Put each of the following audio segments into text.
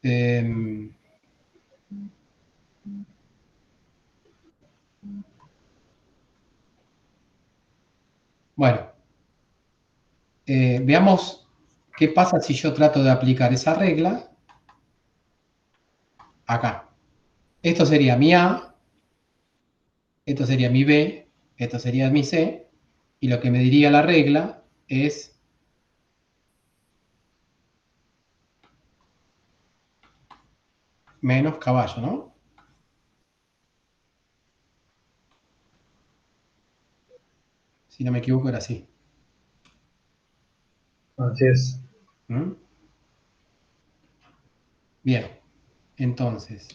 Eh, bueno, veamos qué pasa si yo trato de aplicar esa regla acá. Esto sería mi A, esto sería mi B, esto sería mi C, y lo que me diría la regla es menos caballo, ¿no? Si no me equivoco era así. Así es. ¿Mm? Bien, entonces,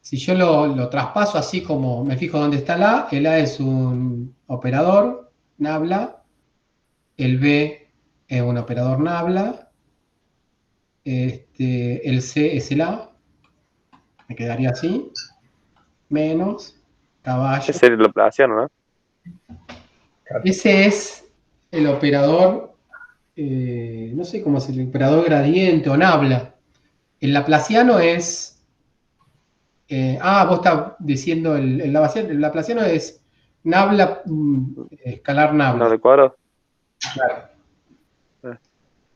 si yo lo traspaso así como me fijo dónde está el A es un operador nabla, el B es un operador nabla, el C es el A, me quedaría así, menos caballo. Ese es el Laplaciano, ¿no? Ese es el operador, no sé cómo es el operador gradiente o nabla. El laplaciano es, vos estás diciendo el laplaciano es nabla, escalar No nabla. recuerdo. Claro. Eh,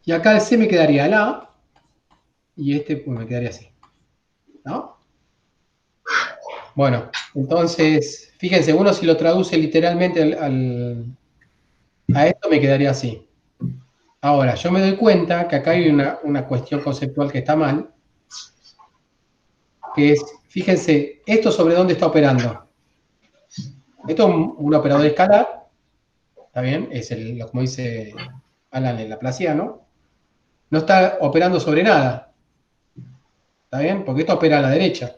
Y acá el C me quedaría el A y pues me quedaría así, ¿no? Bueno, entonces, fíjense, uno si lo traduce literalmente a esto me quedaría así. Ahora, yo me doy cuenta que acá hay una cuestión conceptual que está mal, que es, fíjense, esto sobre dónde está operando. Esto es un operador escalar, ¿está bien? Es como dice Alan el laplaciano. No está operando sobre nada, ¿está bien? Porque esto opera a la derecha.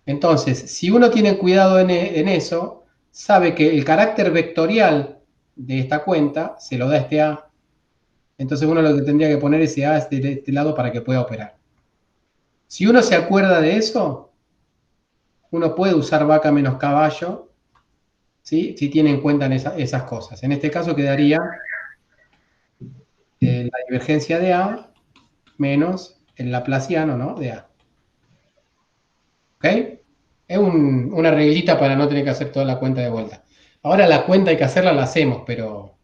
Entonces, si uno tiene cuidado en eso, sabe que el carácter vectorial de esta cuenta se lo da este A. Entonces uno lo que tendría que poner ese A es de este lado para que pueda operar. Si uno se acuerda de eso, uno puede usar vaca menos caballo, ¿sí? Si tiene en cuenta esas cosas. En este caso quedaría la divergencia de A menos el laplaciano, ¿no? De A. ¿Ok? Es una reglita para no tener que hacer toda la cuenta de vuelta. Ahora la cuenta hay que hacerla, la hacemos, pero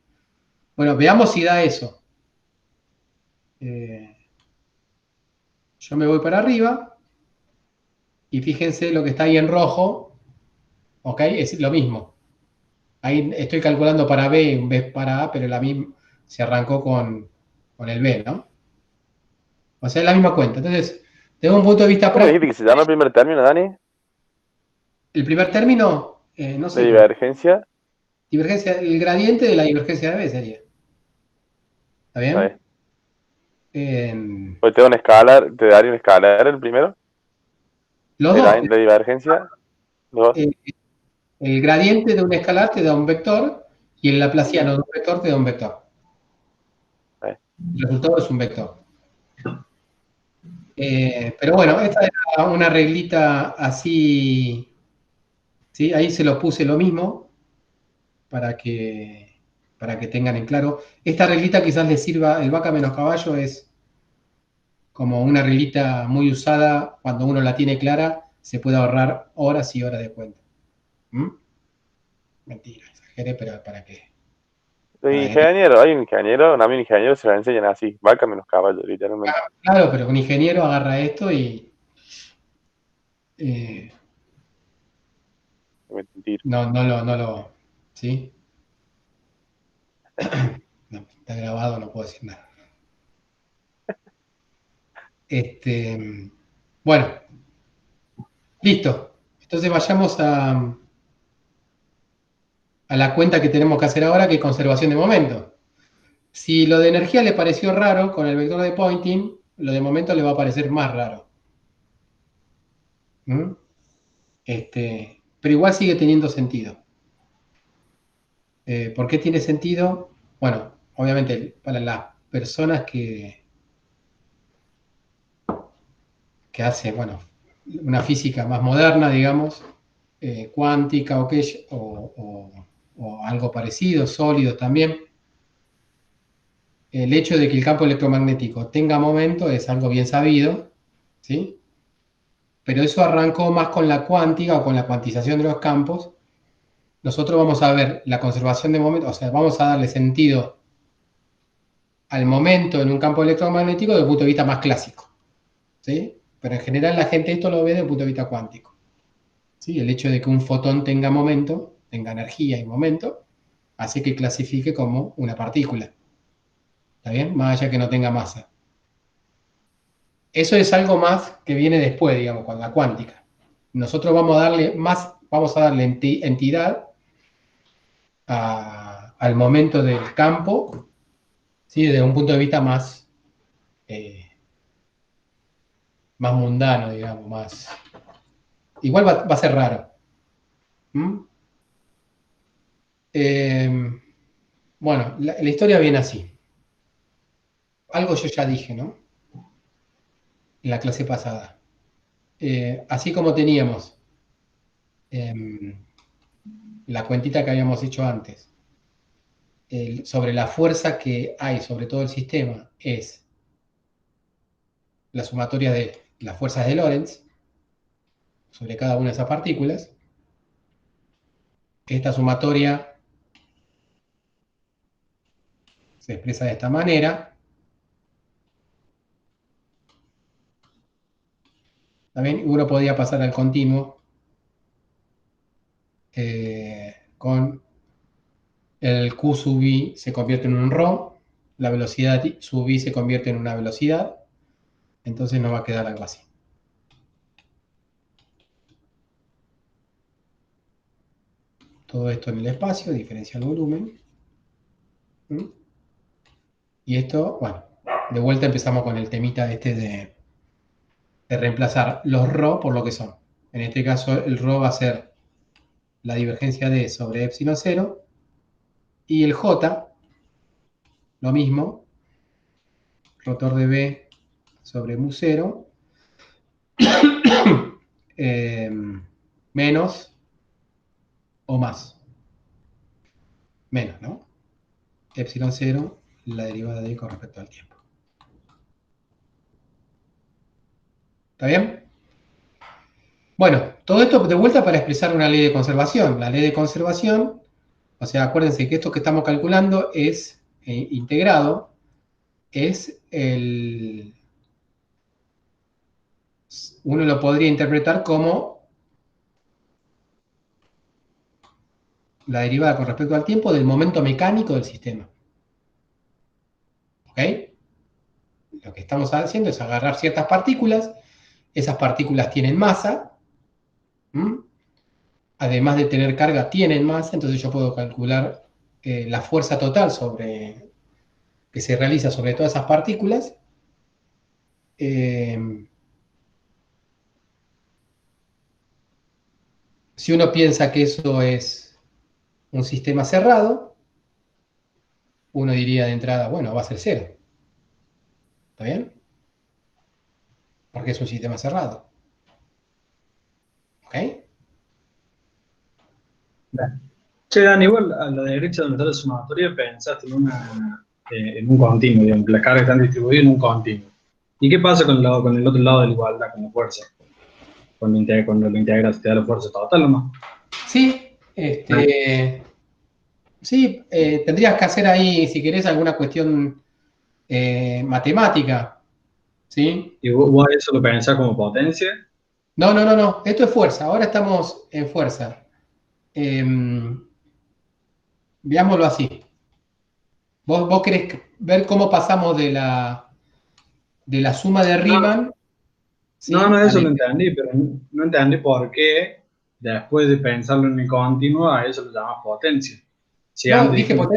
bueno, veamos si da eso. Eh, yo me voy para arriba y fíjense lo que está ahí en rojo, ¿ok? Es lo mismo. Ahí estoy calculando para B, un B para A, pero la misma se arrancó con el B, ¿no? O sea, es la misma cuenta. Entonces, desde un punto de vista ¿Cómo dijiste práctico, que se llama el primer término, Dani? el primer término, no De sé cómo. divergencia. Divergencia, el gradiente de la divergencia de B sería. ¿Está Está bien? bien. En Pues te da un escalar, te daría un escalar el primero. los De dos. de divergencia. Dos. eh, el gradiente de un escalar te da un vector y el laplaciano de un vector te da un vector. Está bien. El resultado es un vector. Pero bueno, esta era una reglita así, ¿sí? Ahí se los puse lo mismo para que tengan en claro. Esta reglita quizás les sirva, el vaca menos caballo es como una reglita muy usada, cuando uno la tiene clara, se puede ahorrar horas y horas de cuenta. ¿Mm? Mentira, exageré, pero ¿para qué? Los Para que ingenieros, hay un ingeniero, a mí un ingeniero se lo enseñan así, vaca menos caballo, literalmente. claro, pero un ingeniero agarra esto y eh, Mentir. no lo, ¿sí? No, está grabado, no puedo decir nada. Bueno, listo. Entonces vayamos a la cuenta que tenemos que hacer ahora, que es conservación de momento. Si lo de energía le pareció raro con el vector de Poynting, lo de momento le va a parecer más raro. ¿Mm? Pero igual sigue teniendo sentido. ¿Por qué tiene sentido? Bueno, obviamente para las personas que hacen, bueno, una física más moderna, digamos, cuántica o algo parecido, sólidos también, el hecho de que el campo electromagnético tenga momento es algo bien sabido, ¿sí? Pero eso arrancó más con la cuántica o con la cuantización de los campos. Nosotros vamos a ver la conservación de momento, o sea, vamos a darle sentido al momento en un campo electromagnético desde el punto de vista más clásico, ¿sí? Pero en general la gente esto lo ve desde el punto de vista cuántico, ¿sí? El hecho de que un fotón tenga momento, tenga energía y momento, hace que clasifique como una partícula, ¿está bien? Más allá que no tenga masa. Eso es algo más que viene después, digamos, con la cuántica. Nosotros vamos a darle entidad al momento del campo, ¿sí? Desde un punto de vista eh, más mundano, digamos, más. Igual va a ser raro. ¿Mm? Bueno, la historia viene así. Algo yo ya dije, ¿no? En la clase pasada. Así como teníamos la cuentita que habíamos hecho antes, sobre la fuerza que hay sobre todo el sistema, es la sumatoria de las fuerzas de Lorentz sobre cada una de esas partículas. Esta sumatoria se expresa de esta manera. También uno podía pasar al continuo con el Q sub i se convierte en un ρ, la velocidad sub i se convierte en una velocidad, entonces nos va a quedar algo así. Todo esto en el espacio, diferencia el volumen. ¿Mm? Y esto, bueno, de vuelta empezamos con el temita este de reemplazar los ρ por lo que son. En este caso el ρ va a ser la divergencia d sobre epsilon 0 y el j, lo mismo, rotor de b sobre mu 0 menos o más. Menos, ¿no? Epsilon 0, la derivada de con respecto al tiempo. ¿Está bien? Bueno, todo esto de vuelta para expresar una ley de conservación. La ley de conservación, o sea, acuérdense que esto que estamos calculando es integrado, es uno lo podría interpretar como la derivada con respecto al tiempo del momento mecánico del sistema. ¿Ok? Lo que estamos haciendo es agarrar ciertas partículas, esas partículas tienen masa, además de tener carga, tienen masa, entonces yo puedo calcular la fuerza total que se realiza sobre todas esas partículas. Si uno piensa que eso es un sistema cerrado, uno diría de entrada, bueno, va a ser cero. ¿Está bien? Porque es un sistema cerrado. ¿Ok? Che, Dan, igual a la derecha donde está la sumatoria pensaste en un continuo, digamos, que las cargas están distribuidas en un continuo. ¿Y qué pasa con el otro lado de la igualdad, con la fuerza? Cuando lo integras, ¿te da la fuerza total o no? Sí, sí, tendrías que hacer ahí, si querés, alguna cuestión matemática. ¿Sí? ¿Y vos eso lo pensás como potencia? No, esto es fuerza, ahora estamos en fuerza. Veámoslo así. ¿Vos querés ver cómo pasamos de la suma de Riemann, No, ¿sí? eso lo entendí, pero no entendí por qué, después de pensarlo en el continuo, a eso lo llamas potencia. Si No, antes dijimos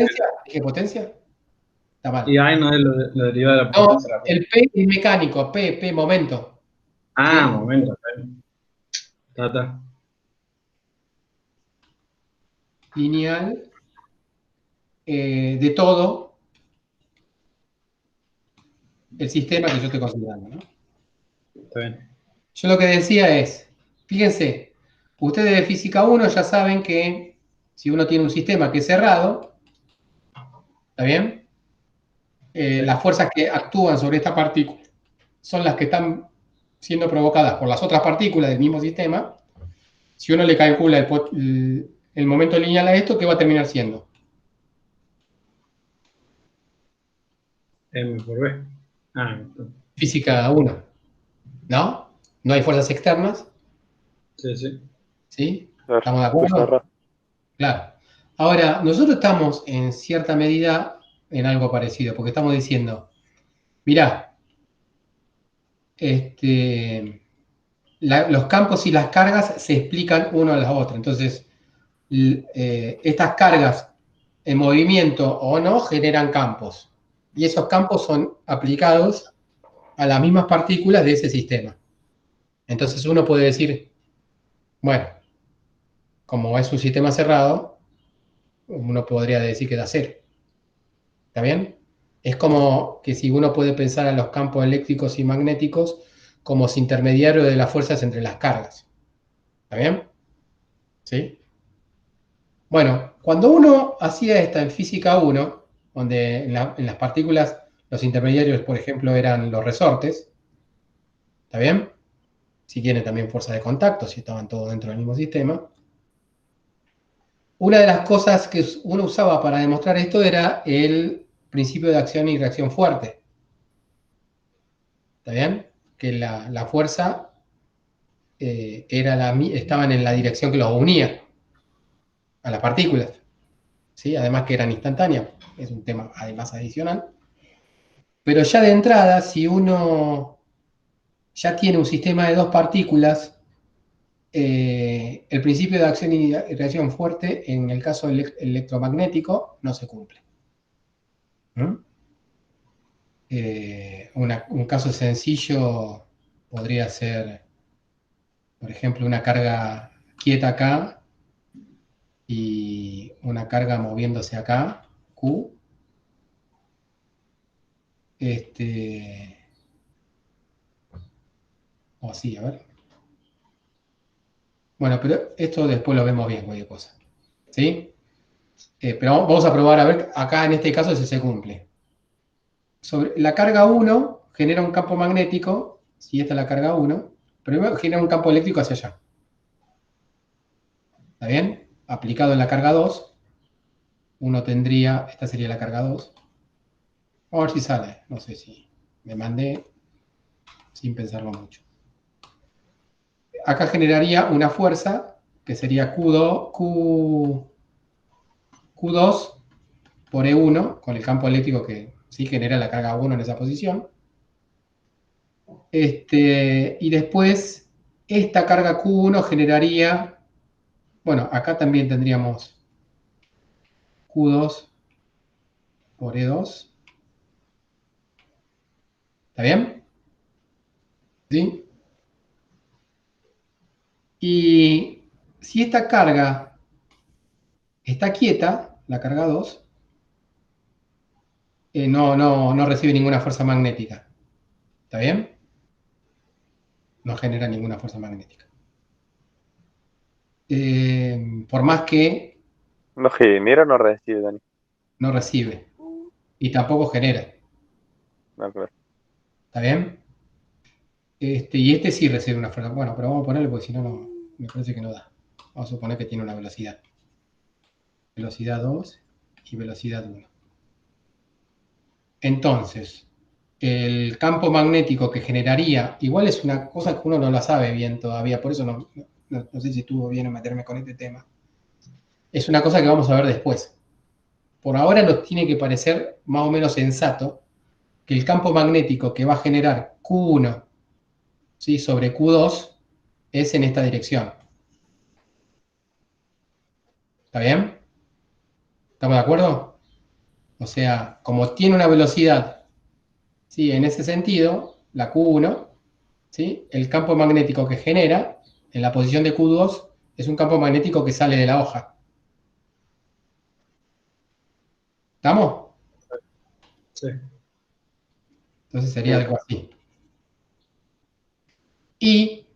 dije potencia, está y mal. ahí no es lo deriva de la No, potencia de la fuerza. el P es mecánico, P, momento, Ah, ¿sí? momento, está bien. Está. Lineal de todo el sistema que yo estoy considerando, ¿no? Está bien. Yo lo que decía es, fíjense, ustedes de física 1 ya saben que si uno tiene un sistema que es cerrado, ¿está bien? las fuerzas que actúan sobre esta partícula son las que están siendo provocadas por las otras partículas del mismo sistema. Si uno le calcula el momento lineal a esto, ¿qué va a terminar siendo? M por B. Física 1, ¿no? No hay fuerzas externas, Sí. ¿sí? Claro, ¿Estamos de acuerdo? Claro. Ahora, nosotros estamos en cierta medida en algo parecido, porque estamos diciendo, mirá, los campos y las cargas se explican uno a la otra. Entonces, estas cargas en movimiento o no generan campos. Y esos campos son aplicados a las mismas partículas de ese sistema. Entonces uno puede decir, bueno, como es un sistema cerrado, uno podría decir que da cero. ¿Está bien? Es como que si uno puede pensar a los campos eléctricos y magnéticos como intermediario de las fuerzas entre las cargas. ¿Está bien? ¿Sí? Bueno, cuando uno hacía esta en física 1, donde en las partículas los intermediarios, por ejemplo, eran los resortes, ¿está bien? Si tienen también fuerza de contacto, si estaban todos dentro del mismo sistema. Una de las cosas que uno usaba para demostrar esto era el principio de acción y reacción fuerte. ¿Está bien? Que la fuerza estaban en la dirección que los unía a las partículas. ¿Sí? Además que eran instantáneas. Es un tema además adicional. Pero ya de entrada, si uno ya tiene un sistema de dos partículas, el principio de acción y reacción fuerte, en el caso electromagnético, no se cumple. ¿Mm? Un caso sencillo podría ser, por ejemplo, una carga quieta acá y una carga moviéndose acá, Q. O así, a ver. Bueno, pero esto después lo vemos bien, cualquier cosa. ¿Sí? Pero vamos a probar a ver, acá en este caso si se cumple. La carga 1 genera un campo magnético, si esta es la carga 1, pero genera un campo eléctrico hacia allá. ¿Está bien? Aplicado en la carga 2, uno tendría, esta sería la carga 2. Vamos a ver si sale, no sé si me mandé sin pensarlo mucho. Acá generaría una fuerza que sería Q2 por E1, con el campo eléctrico que sí genera la carga 1 en esa posición. Y después, esta carga Q1 generaría, bueno, acá también tendríamos Q2 por E2. ¿Está bien? ¿Sí? Y si esta carga está quieta, la carga 2, no recibe ninguna fuerza magnética. ¿Está bien? No genera ninguna fuerza magnética. Por más que ¿No genera o no recibe, Dani? no recibe. Y tampoco genera. No, claro. ¿Está bien? Y sí recibe una fuerza. Bueno, pero vamos a ponerle porque si no, me parece que no da. Vamos a suponer que tiene una velocidad. Velocidad 2 y velocidad 1. Entonces, el campo magnético que generaría, igual es una cosa que uno no la sabe bien todavía, por eso no sé si estuvo bien en meterme con este tema. Es una cosa que vamos a ver después. Por ahora nos tiene que parecer más o menos sensato que el campo magnético que va a generar Q1, ¿sí?, sobre Q2 es en esta dirección. ¿Está bien? ¿Estamos de acuerdo? O sea, como tiene una velocidad, ¿sí?, en ese sentido, la Q1, ¿sí?, el campo magnético que genera en la posición de Q2 es un campo magnético que sale de la hoja. ¿Estamos? Sí. Entonces sería algo así. Y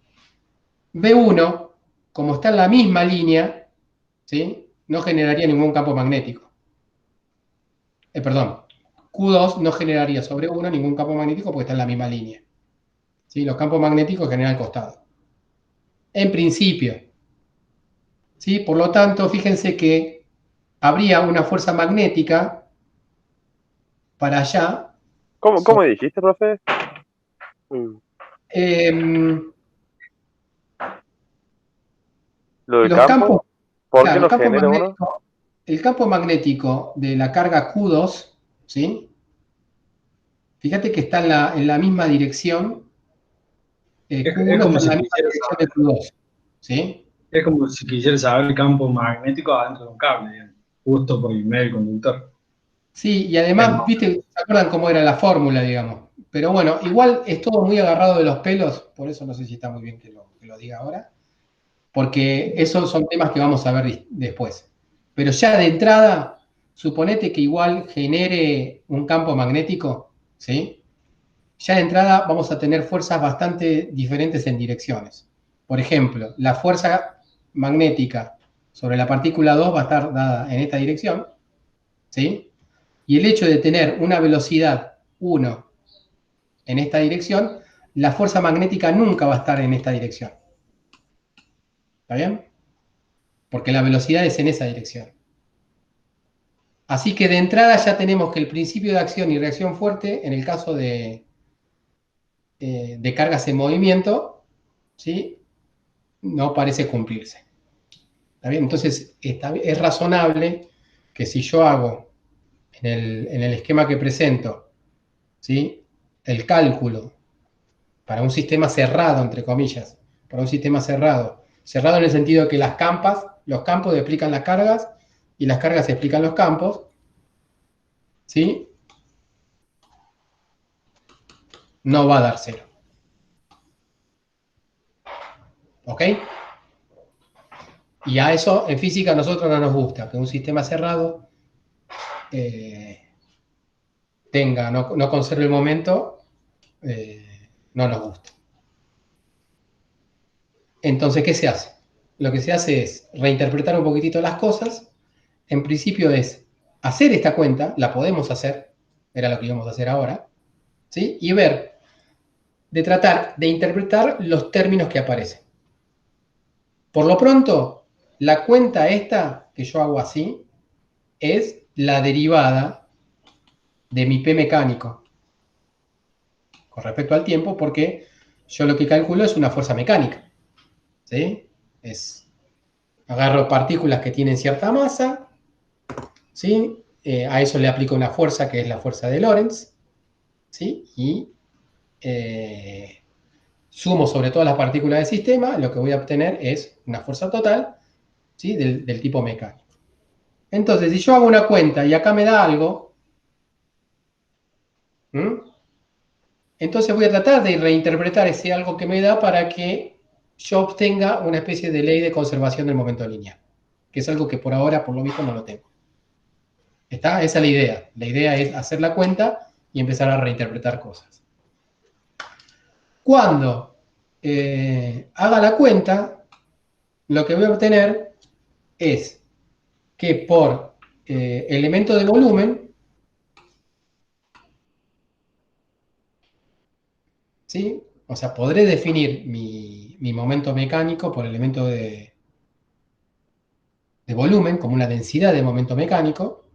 B1, como está en la misma línea, ¿sí?, no generaría ningún campo magnético. Perdón. Q2 no generaría sobre 1 ningún campo magnético porque está en la misma línea. ¿Sí? Los campos magnéticos generan al costado. En principio. ¿Sí? Por lo tanto, fíjense que habría una fuerza magnética para allá. ¿Cómo dijiste, profe? Lo del Los campo, campos, ¿por qué claro, no genera uno? el campo magnético de la carga Q2, ¿sí? Fíjate que está en la misma dirección, Es Q1 como está en si la misma quisiera dirección de Q2, ¿sí? Es como si quisiera saber el campo magnético adentro de un cable, digamos, justo por el medio del conductor. Sí, y Es además, más, ¿viste? ¿Se acuerdan cómo era la fórmula, digamos? Pero bueno, igual es todo muy agarrado de los pelos, por eso no sé si está muy bien que lo diga ahora, porque esos son temas que vamos a ver después. Pero ya de entrada, suponete que igual genere un campo magnético, ¿sí? Ya de entrada vamos a tener fuerzas bastante diferentes en direcciones. Por ejemplo, la fuerza magnética sobre la partícula 2 va a estar dada en esta dirección, ¿sí? Y el hecho de tener una velocidad 1 en esta dirección, la fuerza magnética nunca va a estar en esta dirección. ¿Está bien? Porque la velocidad es en esa dirección. Así que de entrada ya tenemos que el principio de acción y reacción fuerte, en el caso de cargas en movimiento, ¿sí? No parece cumplirse. ¿Está bien? Entonces, es razonable que si yo hago en el esquema que presento, ¿sí? El cálculo para un sistema cerrado, entre comillas, para un sistema cerrado, cerrado en el sentido de que los campos explican las cargas y las cargas explican los campos, ¿sí? No va a dar cero. ¿Ok? Y a eso en física a nosotros no nos gusta, que un sistema cerrado no conserve el momento, no nos gusta. Entonces, ¿qué se hace? Lo que se hace es reinterpretar un poquitito las cosas. En principio es hacer esta cuenta, la podemos hacer, era lo que íbamos a hacer ahora, ¿sí? Y ver, de tratar de interpretar los términos que aparecen. Por lo pronto, la cuenta esta que yo hago así es la derivada de mi P mecánico con respecto al tiempo, porque yo lo que calculo es una fuerza mecánica, ¿sí? Agarro partículas que tienen cierta masa, ¿sí? A eso le aplico una fuerza que es la fuerza de Lorentz, ¿sí? Y sumo sobre todas las partículas del sistema, lo que voy a obtener es una fuerza total, ¿sí? Del tipo mecánico. Entonces, si yo hago una cuenta y acá me da algo, entonces voy a tratar de reinterpretar ese algo que me da para que yo obtenga una especie de ley de conservación del momento lineal, que es algo que por ahora, por lo visto, no lo tengo. ¿Está? Esa es la idea. La idea es hacer la cuenta y empezar a reinterpretar cosas. Cuando haga la cuenta, lo que voy a obtener es que por elemento de volumen, ¿sí? O sea, podré definir mi momento mecánico por elemento de volumen, como una densidad de momento mecánico.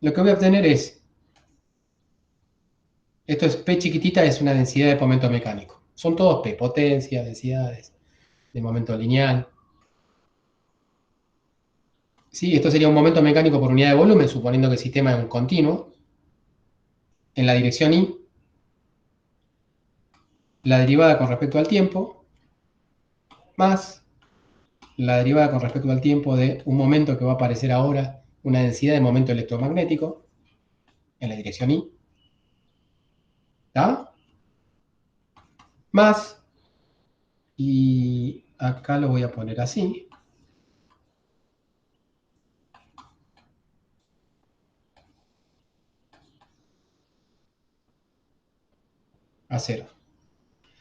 Lo que voy a obtener es, esto es P chiquitita, es una densidad de momento mecánico. Son todos P, potencia, densidades de momento lineal. ¿Sí? Esto sería un momento mecánico por unidad de volumen, suponiendo que el sistema es un continuo. En la dirección Y, la derivada con respecto al tiempo, más la derivada con respecto al tiempo de un momento que va a aparecer ahora, una densidad de momento electromagnético, en la dirección Y, ¿está? Más, y acá lo voy a poner así, a cero.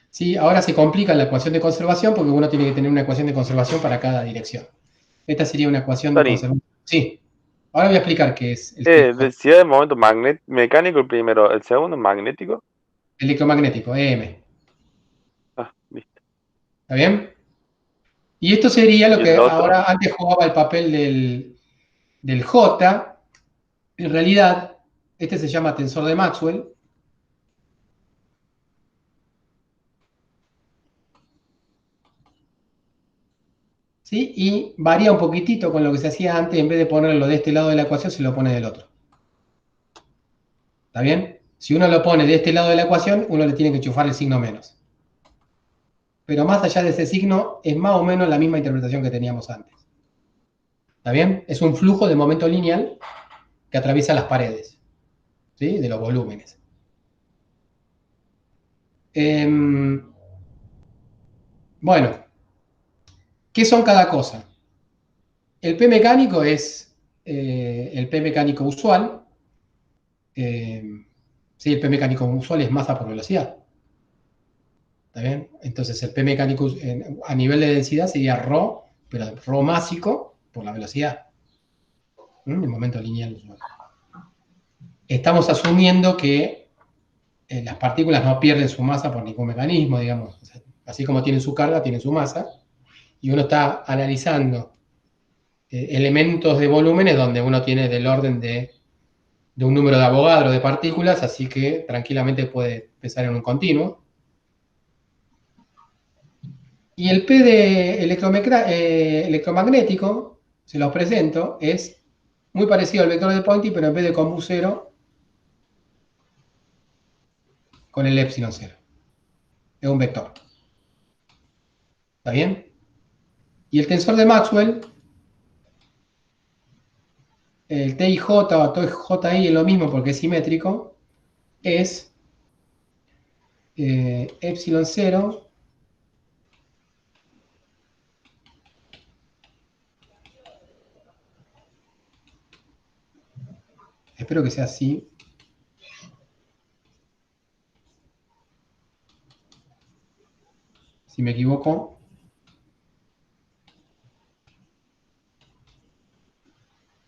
¿Sí? Ahora se complica la ecuación de conservación porque uno tiene que tener una ecuación de conservación para cada dirección. Esta sería una ecuación de Tony, conservación. Sí, Ahora voy a explicar qué es el TIJ. Decía de momento mecánico el primero, el segundo magnético. Electromagnético, EM. Ah, listo. ¿Está bien? Y esto sería lo ¿Y que el otro? ahora antes jugaba el papel del J. En realidad, este se llama tensor de Maxwell. ¿Sí? Y varía un poquitito con lo que se hacía antes. En vez de ponerlo de este lado de la ecuación, se lo pone del otro. ¿Está bien? Si uno lo pone de este lado de la ecuación, uno le tiene que enchufar el signo menos. Pero más allá de ese signo, es más o menos la misma interpretación que teníamos antes. ¿Está bien? Es un flujo de momento lineal que atraviesa las paredes, ¿sí? De los volúmenes. Bueno, ¿qué son cada cosa? El P mecánico es el P mecánico usual. Sí, el P mecánico usual es masa por velocidad. ¿Está bien? Entonces el P mecánico a nivel de densidad sería ρ, pero ρ másico por la velocidad. El momento lineal usual. Estamos asumiendo que las partículas no pierden su masa por ningún mecanismo, digamos. O sea, así como tienen su carga, tienen su masa. Y uno está analizando elementos de volúmenes donde uno tiene del orden de un número de Avogadro de partículas, así que tranquilamente puede pensar en un continuo. Y el P de electromagnético, se los presento, es muy parecido al vector de Poynting, pero en vez de con mu 0, con el epsilon 0. Es un vector. ¿Está bien? Y el tensor de Maxwell, el TIJ o TI es lo mismo porque es simétrico, es epsilon 0 espero que sea así. Si me equivoco,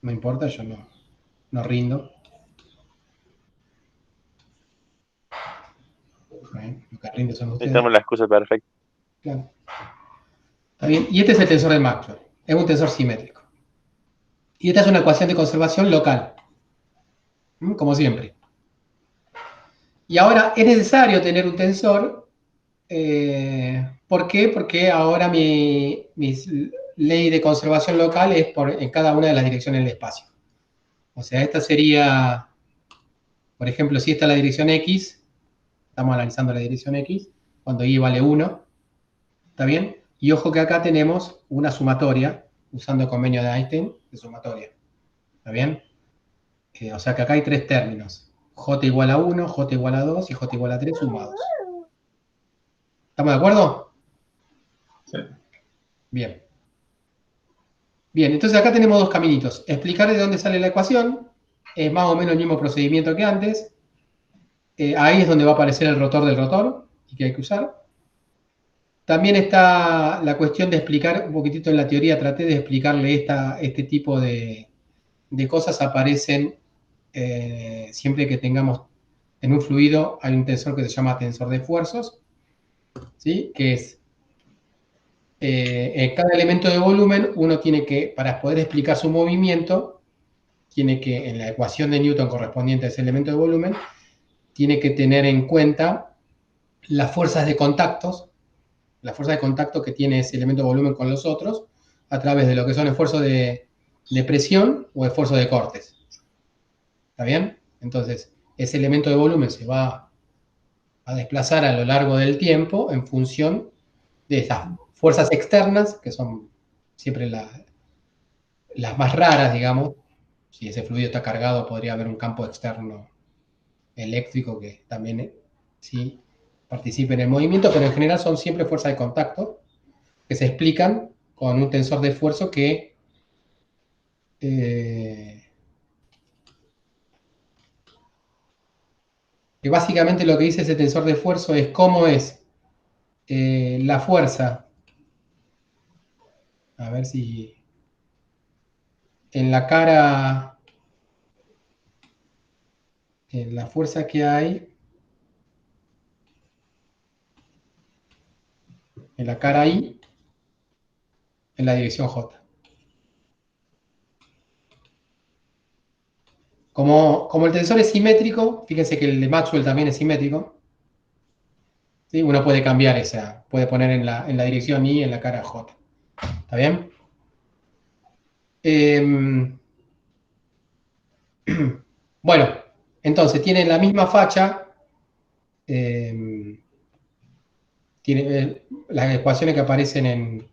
no importa, yo no rindo. Lo que rinde son Ahí ustedes. tenemos la excusa perfecta. Claro. ¿Está bien? Y este es el tensor de Maxwell. Es un tensor simétrico. Y esta es una ecuación de conservación local. Como siempre. Y ahora es necesario tener un tensor. ¿Por qué? Porque ahora mi ley de conservación local es en cada una de las direcciones del espacio. O sea, esta sería, por ejemplo, si esta es la dirección X, estamos analizando la dirección X, cuando Y vale 1, ¿está bien? Y ojo que acá tenemos una sumatoria, usando el convenio de Einstein, de sumatoria. ¿Está bien? O sea que acá hay tres términos. J igual a 1, J igual a 2 y J igual a 3 sumados. ¿Estamos de acuerdo? Sí. Bien. Bien, entonces acá tenemos dos caminitos. Explicar de dónde sale la ecuación. Es más o menos el mismo procedimiento que antes. Ahí es donde va a aparecer el rotor del rotor y que hay que usar. También está la cuestión de explicar un poquitito en la teoría. Traté de explicarle este tipo de cosas. Aparecen siempre que tengamos en un fluido, hay un tensor que se llama tensor de esfuerzos, ¿sí? Que es en cada elemento de volumen uno tiene que, para poder explicar su movimiento, tiene que, en la ecuación de Newton correspondiente a ese elemento de volumen, tiene que tener en cuenta las fuerzas de contactos, la fuerza de contacto que tiene ese elemento de volumen con los otros, a través de lo que son esfuerzos de presión o esfuerzos de cortes. ¿Está bien? Entonces, ese elemento de volumen se va a desplazar a lo largo del tiempo en función de esas fuerzas externas, que son siempre las más raras, digamos. Si ese fluido está cargado, podría haber un campo externo eléctrico que también sí participe en el movimiento, pero en general son siempre fuerzas de contacto que se explican con un tensor de esfuerzo que básicamente lo que dice ese tensor de esfuerzo es cómo es la fuerza. A ver si en la cara la fuerza que hay en la cara I en la dirección J. Como el tensor es simétrico, fíjense que el de Maxwell también es simétrico, ¿sí? Uno puede cambiar esa, puede poner en la dirección I en la cara J. ¿Está bien? Bueno, entonces tienen la misma facha, las ecuaciones que aparecen en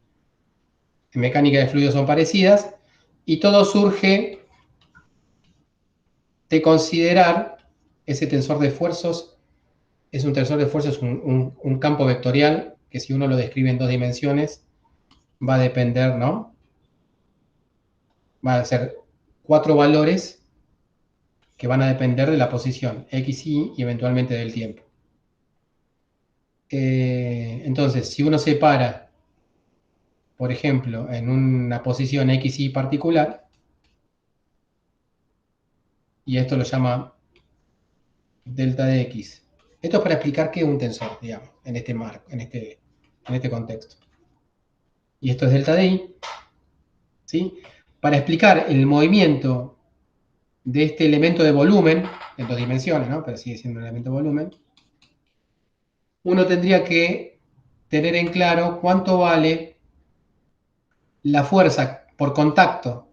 mecánica de fluidos son parecidas, y todo surge de considerar ese tensor de esfuerzos. Es un tensor de esfuerzos, un campo vectorial, que si uno lo describe en 2 dimensiones, va a depender, ¿no? Va a ser 4 valores que van a depender de la posición, x, y eventualmente del tiempo. Entonces, si uno separa, por ejemplo, en una posición x, y particular, y esto lo llama delta de x. Esto es para explicar qué es un tensor, digamos, en este marco, en este contexto. Y esto es delta de y, ¿sí? Para explicar el movimiento de este elemento de volumen, en 2 dimensiones, ¿no? Pero sigue siendo un elemento de volumen, uno tendría que tener en claro cuánto vale la fuerza por contacto,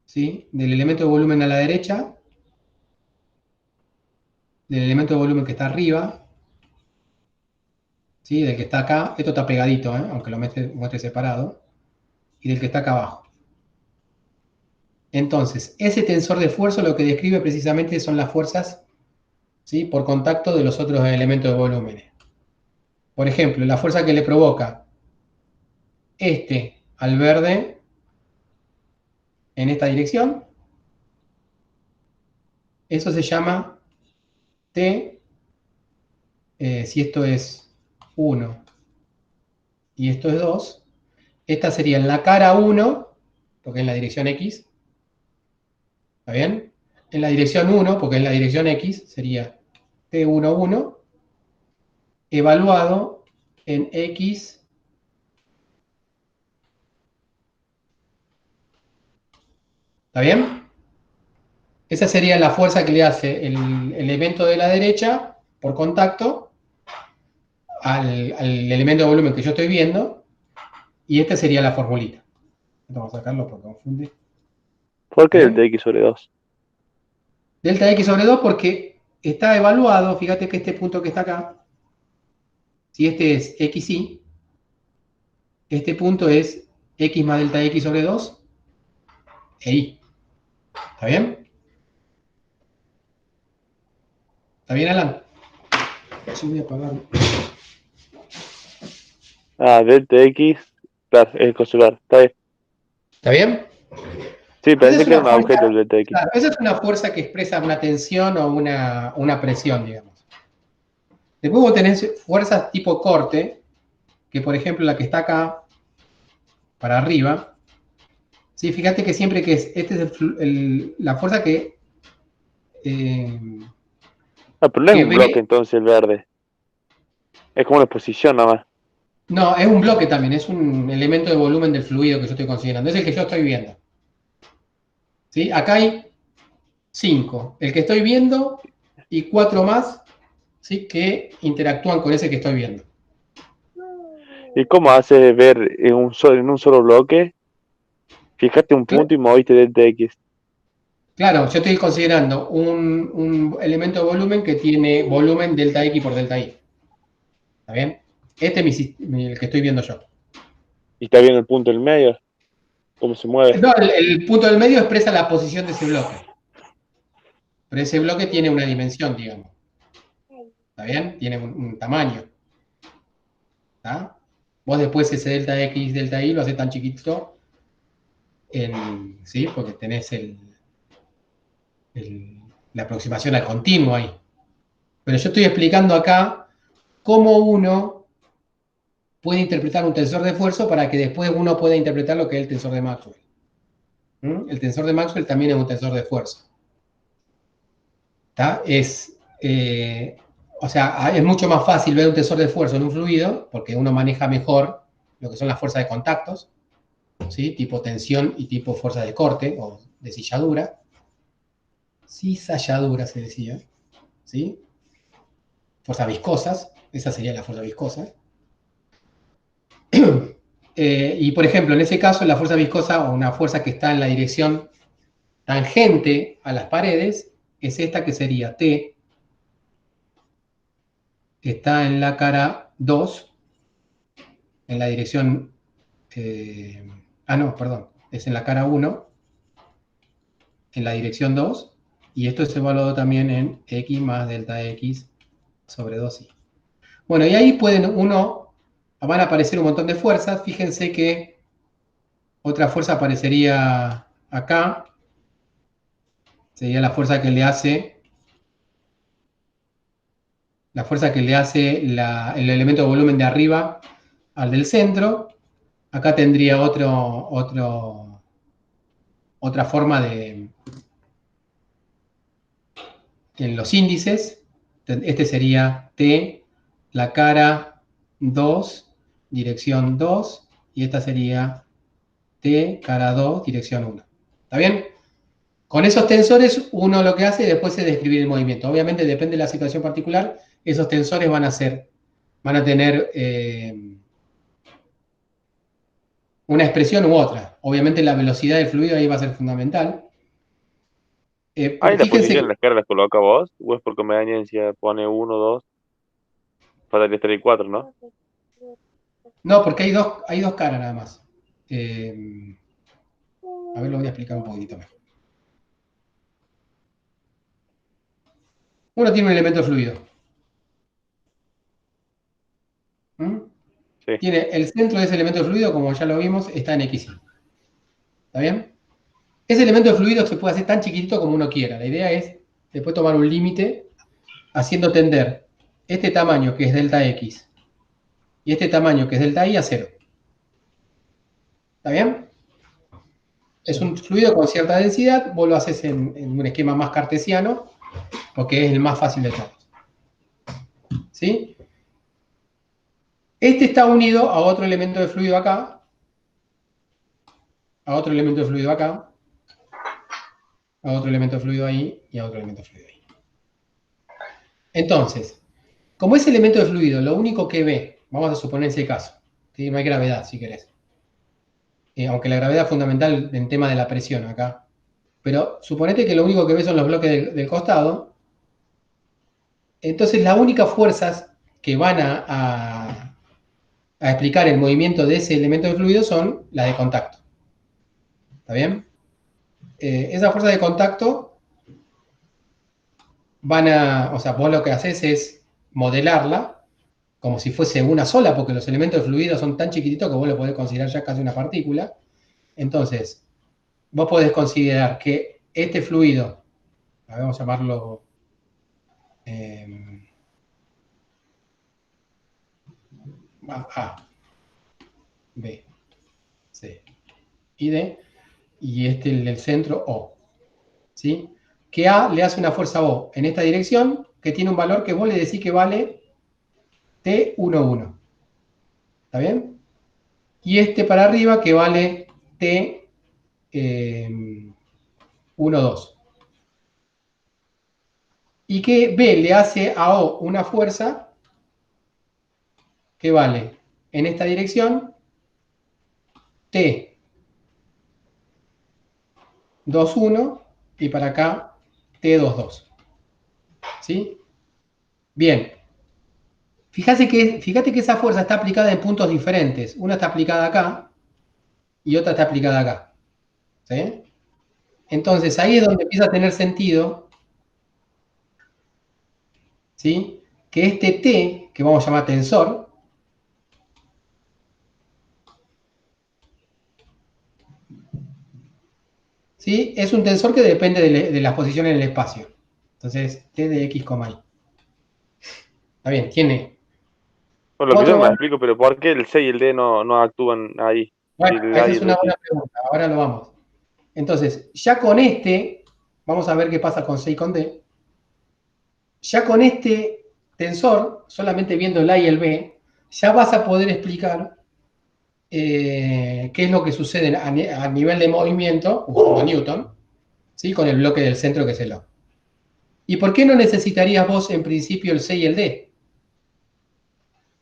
¿sí? Del elemento de volumen a la derecha, del elemento de volumen que está arriba, ¿sí? Del que está acá, esto está pegadito, aunque lo muestre separado, y del que está acá abajo. Entonces, ese tensor de esfuerzo lo que describe precisamente son las fuerzas, ¿sí? Por contacto de los otros elementos de volumen. Por ejemplo, la fuerza que le provoca este al verde en esta dirección, eso se llama T, si esto es 1 y esto es 2, esta sería en la cara 1, porque es en la dirección X, ¿está bien? En la dirección 1, porque es en la dirección X, sería T11, evaluado en X, ¿está bien? Esa sería la fuerza que le hace el elemento de la derecha por contacto al elemento de volumen que yo estoy viendo, y esta sería la formulita. Vamos a sacarlo porque confunde. ¿Por qué ¿Bien? delta x sobre 2? Delta X sobre 2 porque está evaluado, fíjate que este punto que está acá, si este es XY, este punto es X más delta X sobre 2 e Y. ¿Está bien? ¿Está bien, Alan? Yo voy a apagar. Ah, delta x, claro, es consular. Está bien. ¿Está bien? Sí, Esa pensé es que era una un fuerza, objeto el delta x. claro, esa es una fuerza que expresa una tensión o una presión, digamos. Después vos tenés fuerzas tipo corte, que por ejemplo la que está acá, para arriba, ¿sí? Fíjate que siempre que esta es la fuerza eh, Ah, pero no es que un bloque ve, entonces el verde. Es como una exposición nada más. no, es un bloque también, es un elemento de volumen del fluido que yo estoy considerando, es el que yo estoy viendo. ¿Sí? Acá hay 5, el que estoy viendo y 4 más, ¿sí? Que interactúan con ese que estoy viendo. ¿Y cómo haces ver en un solo bloque? Fíjate un punto y moviste delta x. Claro, yo estoy considerando un elemento de volumen que tiene volumen delta X por delta Y. ¿Está bien? Este es el que estoy viendo yo. Y está viendo el punto en el medio, cómo se mueve. No, el punto del medio expresa la posición de ese bloque. Pero ese bloque tiene una dimensión, digamos. ¿Está bien? Tiene un tamaño. ¿Está? Vos después ese delta X, delta Y lo haces tan chiquito, ¿sí? Porque tenés la aproximación al continuo ahí. Pero yo estoy explicando acá cómo uno puede interpretar un tensor de esfuerzo para que después uno pueda interpretar lo que es el tensor de Maxwell. El tensor de Maxwell también es un tensor de esfuerzo. ¿Está? O sea, es mucho más fácil ver un tensor de esfuerzo en un fluido, porque uno maneja mejor lo que son las fuerzas de contactos, ¿sí? Tipo tensión y tipo fuerza de corte o de cizalladura. Cizalladura se decía, ¿sí? Fuerzas viscosas, esa sería la fuerza viscosa. Y por ejemplo, en ese caso, la fuerza viscosa o una fuerza que está en la dirección tangente a las paredes es esta que sería T, que está en la cara 2, en la dirección... no, perdón, es en la cara 1, en la dirección 2, y esto es evaluado también en X más delta X sobre 2Y. Bueno, y ahí van a aparecer un montón de fuerzas. Fíjense que otra fuerza aparecería acá, sería la fuerza que le hace el elemento de volumen de arriba al del centro. Acá tendría otra forma en los índices. Este sería T, la cara 2, dirección 2, y esta sería T, cara 2, dirección 1. ¿Está bien? Con esos tensores uno lo que hace después es describir el movimiento. Obviamente depende de la situación particular, esos tensores van a tener una expresión u otra. Obviamente la velocidad del fluido ahí va a ser fundamental. Pero ¿Ahí la fíjense posición que, de las caras las coloca vos? ¿O es por conveniencia? Pone 1, 2, para 3 y 4, ¿no? no, porque hay dos caras nada más. A ver, lo voy a explicar un poquitito mejor. Uno tiene un elemento fluido. ¿Mm? Sí. Tiene el centro de ese elemento fluido, como ya lo vimos, está en X. ¿Está bien? Ese elemento de fluido se puede hacer tan chiquitito como uno quiera. La idea es después tomar un límite haciendo tender este tamaño, que es delta X, y este tamaño, que es delta Y, a cero. ¿Está bien? Es un fluido con cierta densidad. Vos lo haces en un esquema más cartesiano, porque es el más fácil de todos. ¿Sí? Este está unido a otro elemento de fluido acá, a otro elemento de fluido acá, a otro elemento de fluido ahí y a otro elemento de fluido ahí. Entonces, como ese elemento de fluido lo único que ve, vamos a suponer ese caso, ¿sí? No hay gravedad si querés. Aunque la gravedad es fundamental en tema de la presión acá. Pero suponete que lo único que ve son los bloques del costado. Entonces las únicas fuerzas que van a explicar el movimiento de ese elemento de fluido son las de contacto. ¿Está bien? Esas fuerzas de contacto o sea, vos lo que haces es modelarla como si fuese una sola, porque los elementos de fluido son tan chiquititos que vos lo podés considerar ya casi una partícula. Entonces, vos podés considerar que este fluido, vamos a llamarlo A, B, C y D, y este el del centro O. ¿Sí? Que A le hace una fuerza O en esta dirección, que tiene un valor que vos le decís que vale T11. ¿Está bien? Y este para arriba que vale T12. Y que B le hace a O una fuerza que vale en esta dirección T21 y para acá T22. ¿Sí? Bien. Fíjate que esa fuerza está aplicada en puntos diferentes. Una está aplicada acá y otra está aplicada acá. ¿Sí? Entonces ahí es donde empieza a tener sentido, ¿sí? Que este T, que vamos a llamar tensor, ¿sí? Es un tensor que depende de las posiciones en el espacio. Entonces, T de X, Y. Está bien, tiene Bueno, lo que yo otro no me valor. explico, pero ¿por qué el C y el D no actúan ahí? Si Bueno, el A esa y es el una B buena sí. pregunta. Ahora lo vamos. Entonces, ya con este, vamos a ver qué pasa con C y con D. ya con este tensor, solamente viendo el A y el B, ya vas a poder explicar qué es lo que sucede a nivel de movimiento, usando Newton, ¿sí? Con el bloque del centro que es el O. ¿Y por qué no necesitarías vos en principio el C y el D?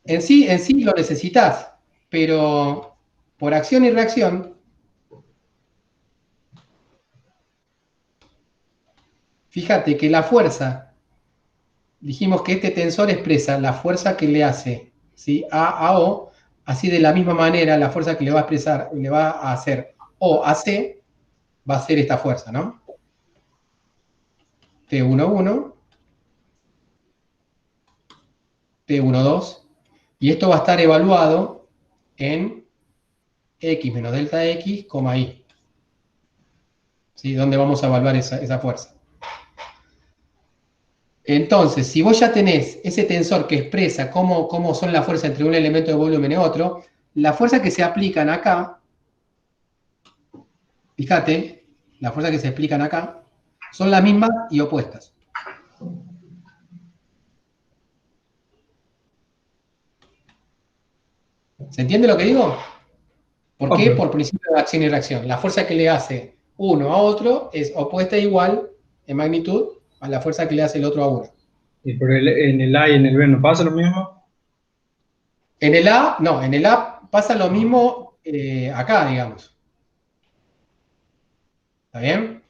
En sí lo necesitas, pero por acción y reacción, fíjate que la fuerza, dijimos que este tensor expresa la fuerza que le hace, ¿sí? A O, así de la misma manera la fuerza que le va a expresar, le va a hacer O a C, va a ser esta fuerza, ¿no? T11, T12, y esto va a estar evaluado en X menos delta X, Y. ¿Sí? ¿Dónde vamos a evaluar esa fuerza? Entonces, si vos ya tenés ese tensor que expresa cómo son las fuerzas entre un elemento de volumen y otro, las fuerzas que se aplican acá, fíjate, las fuerzas que se aplican acá, son las mismas y opuestas. ¿Se entiende lo que digo? ¿Por qué? Ok. Por principio de acción y reacción. La fuerza que le hace uno a otro es opuesta e igual en magnitud a la fuerza que le hace el otro a uno. ¿Y en el A y en el B no pasa lo mismo? En el A, no, en el A pasa lo mismo acá, digamos. ¿Está bien?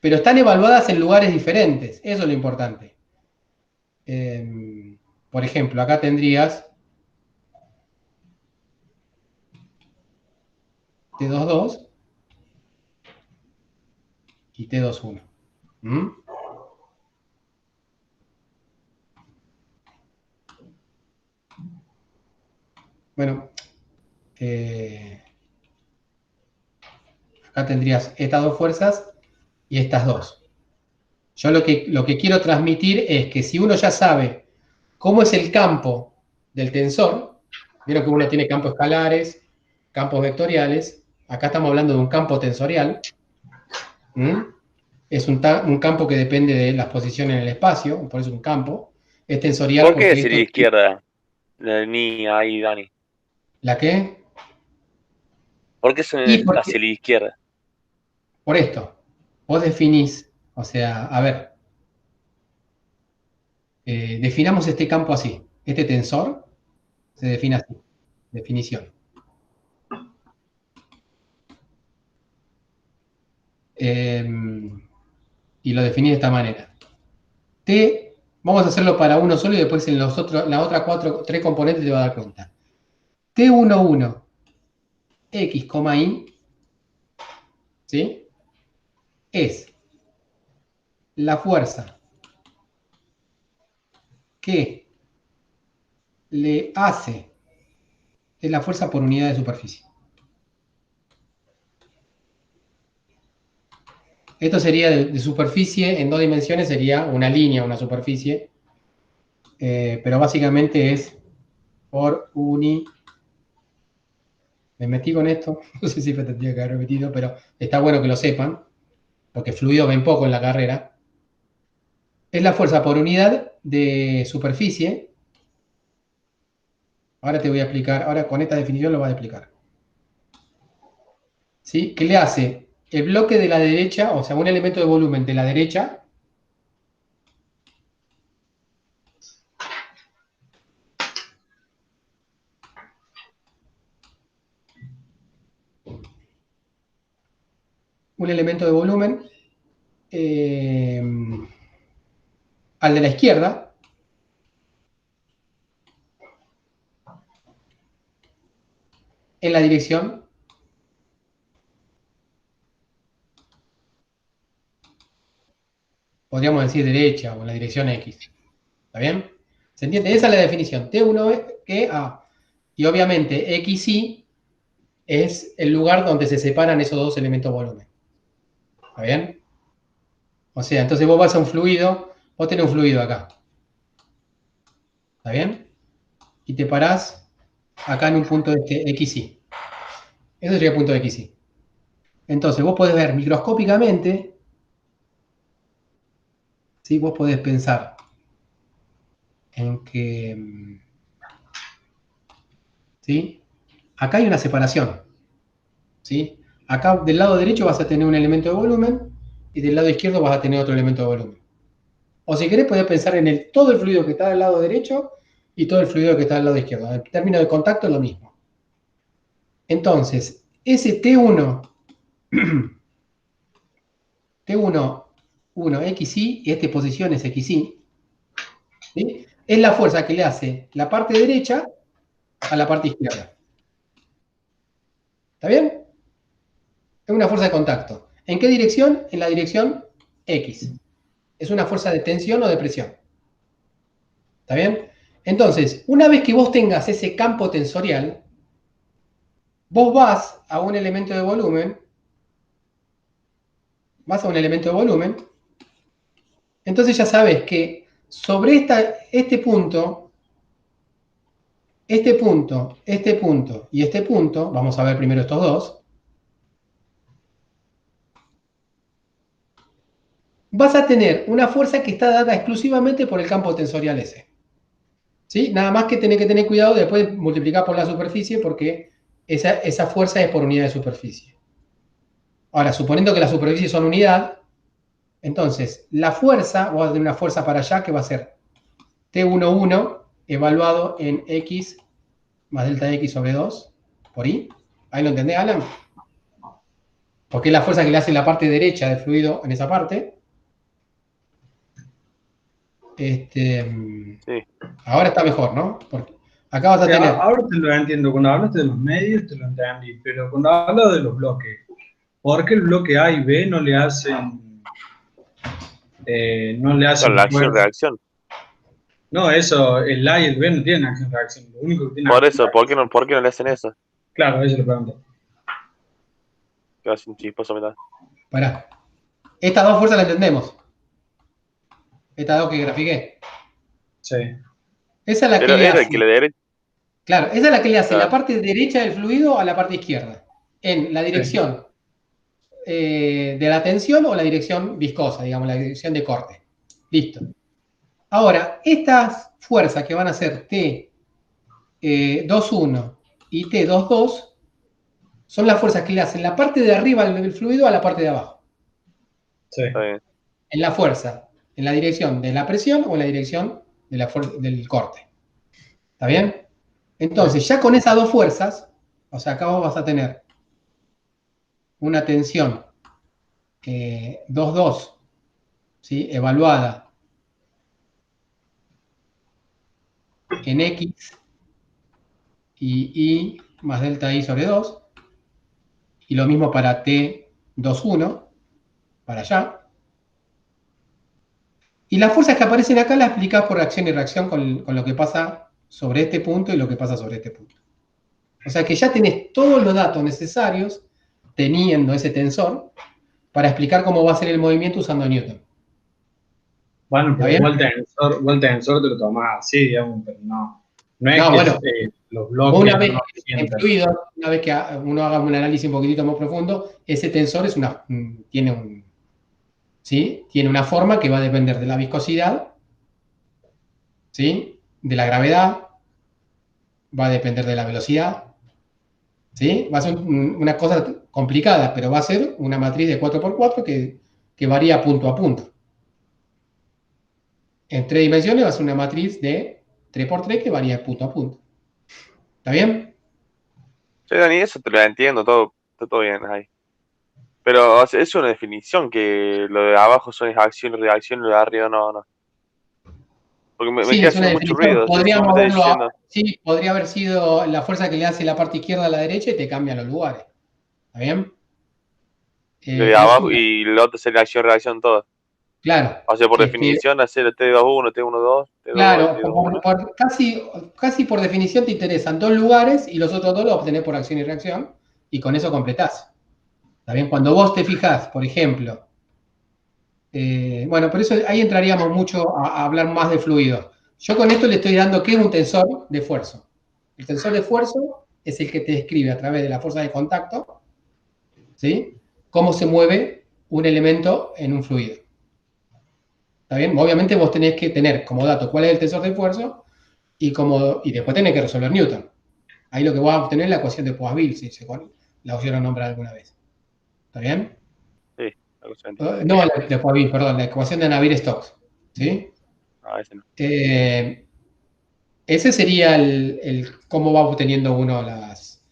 Pero están evaluadas en lugares diferentes. Eso es lo importante. Por ejemplo, acá tendrías T22 y T21. ¿Mm? Bueno, acá tendrías estas dos fuerzas y estas dos. Yo lo que quiero transmitir es que si uno ya sabe cómo es el campo del tensor, vieron que uno tiene campos escalares, campos vectoriales, acá estamos hablando de un campo tensorial. ¿Mm? Es un campo que depende de las posiciones en el espacio, por eso es un campo. Es tensorial ¿Por qué porque decir esto... izquierda? Ni ahí, Dani. ¿La qué? ¿Por qué son Y hacia porque, la izquierda? por esto, vos definís, o sea, a ver, definamos este campo así. Este tensor se define así. Definición. Y lo definí de esta manera. T, vamos a hacerlo para uno solo y después en los otros, las otras tres componentes te vas a dar cuenta. T11 X, Y, ¿sí? Es la fuerza que le hace, es la fuerza por unidad de superficie. Esto sería de superficie en dos dimensiones, sería una línea, una superficie, pero básicamente es por Me metí con esto, no sé si me tendría que haber metido, pero está bueno que lo sepan, porque fluido ven poco en la carrera. Es la fuerza por unidad de superficie. Ahora te voy a explicar, ahora con esta definición lo voy a explicar. ¿Sí? ¿Qué le hace? El bloque de la derecha, o sea, un elemento de volumen de la derecha, un elemento de volumen eh, al de la izquierda, en la dirección podríamos decir derecha o en la dirección X. ¿Está bien? ¿Se entiende? Esa es la definición. T1 que A. Y obviamente XY es el lugar donde se separan esos dos elementos volumen. ¿Está bien? O sea, entonces vos vas a un fluido, vos tenés un fluido acá. ¿Está bien? Y te parás acá en un punto de este XY. Eso sería el punto de XY. Entonces vos podés ver microscópicamente, ¿sí? Vos podés pensar en que, ¿sí? Acá hay una separación, ¿sí? Acá del lado derecho vas a tener un elemento de volumen y del lado izquierdo vas a tener otro elemento de volumen. O si querés, podés pensar en todo el fluido que está del lado derecho y todo el fluido que está del lado izquierdo. En términos de contacto es lo mismo. Entonces, ese T1, T1, 1, XY, y esta posición es XY, ¿sí? Es la fuerza que le hace la parte derecha a la parte izquierda. ¿Está bien? Es una fuerza de contacto. ¿En qué dirección? En la dirección X. Es una fuerza de tensión o de presión. ¿Está bien? Entonces, una vez que vos tengas ese campo tensorial, vos vas a un elemento de volumen, entonces ya sabes que sobre este punto y este punto, vamos a ver primero estos dos, vas a tener una fuerza que está dada exclusivamente por el campo tensorial ese. ¿Sí? Nada más que tenés que tener cuidado de después multiplicar por la superficie porque esa fuerza es por unidad de superficie. Ahora, suponiendo que la superficie son unidad, entonces la fuerza, vos vas a tener una fuerza para allá que va a ser T11 evaluado en X más delta X sobre 2 por I. ¿Ahí lo entendés, Alan? Porque es la fuerza que le hace la parte derecha del fluido en esa parte. Sí. Ahora está mejor, ¿no? Porque acá vas a tener... Ahora te lo entiendo. Cuando hablaste de los medios te lo entendí. Pero cuando hablas de los bloques, ¿por qué el bloque A y B no le hacen Con la fuerza? acción-reacción. No, eso, el A y el B no tienen acción-reacción. Lo único que tiene Por eso, acción-reacción. ¿por qué no le hacen eso? Claro, eso lo pregunto. Que hacen chisposo, mirá. Pará. Estas dos fuerzas las entendemos. Estas dos que grafiqué. Sí. Esa es la que Pero le era el hace. que le derecha. Claro, esa es la que le hace la Claro. parte derecha del fluido a la parte izquierda. En la dirección de la tensión o la dirección viscosa, digamos, la dirección de corte. Listo. Ahora, estas fuerzas que van a ser T21 y T22 son las fuerzas que le hacen la parte de arriba del fluido a la parte de abajo. Sí. Está bien. En la fuerza, en la dirección de la presión o en la dirección de del corte. ¿Está bien? Entonces, ya con esas dos fuerzas, o sea, acá vos vas a tener una tensión 2,2, ¿sí? Evaluada en X y I más delta I sobre 2, y lo mismo para T21, para allá. Y las fuerzas que aparecen acá las explicás por acción y reacción con lo que pasa sobre este punto y lo que pasa sobre este punto. O sea que ya tenés todos los datos necesarios, teniendo ese tensor, para explicar cómo va a ser el movimiento usando Newton. Bueno, pero ¿Está igual tensor te lo tomás así, digamos, pero no. No es No, que bueno, los vos bloques una vez no en sientan. fluidos, una vez que uno haga un análisis un poquitito más profundo, ese tensor tiene una forma que va a depender de la viscosidad, ¿sí? De la gravedad, va a depender de la velocidad, ¿sí? Va a ser una cosa complicada, pero va a ser una matriz de 4x4 que varía punto a punto. En 3 dimensiones va a ser una matriz de 3x3 que varía punto a punto. ¿Está bien? Sí, Dani, eso te lo entiendo, está todo bien ahí. Pero o sea, es una definición que lo de abajo son acción y reacción y lo de arriba no. Porque me Sí, queda es una haciendo mucho definición. ruido. O sea, si vos me estás diciendo Sí, podría haber sido la fuerza que le hace la parte izquierda a la derecha y te cambia los lugares. ¿Está bien? de Es abajo una, y lo otro sería acción-reacción todo. claro, O sea, por definición, hacer el T21, T12, T22, claro, T21. casi por definición te interesan dos lugares y los otros dos los obtenés por acción y reacción y con eso completás. ¿Está bien? Cuando vos te fijás, por ejemplo, bueno, por eso ahí entraríamos mucho a hablar más de fluido. Yo con esto le estoy dando qué es un tensor de esfuerzo. El tensor de esfuerzo es el que te describe a través de la fuerza de contacto, ¿sí? Cómo se mueve un elemento en un fluido. ¿Está bien? Obviamente vos tenés que tener como dato cuál es el tensor de esfuerzo y después tenés que resolver Newton. Ahí lo que vas a obtener es la ecuación de Poiseuille, si la oyeron nombrar alguna vez. ¿Está bien? Sí, algo se No, la de Poiseuille, perdón, la ecuación de Navier-Stokes. ¿Sí? No, ese no. Ese sería cómo va obteniendo uno las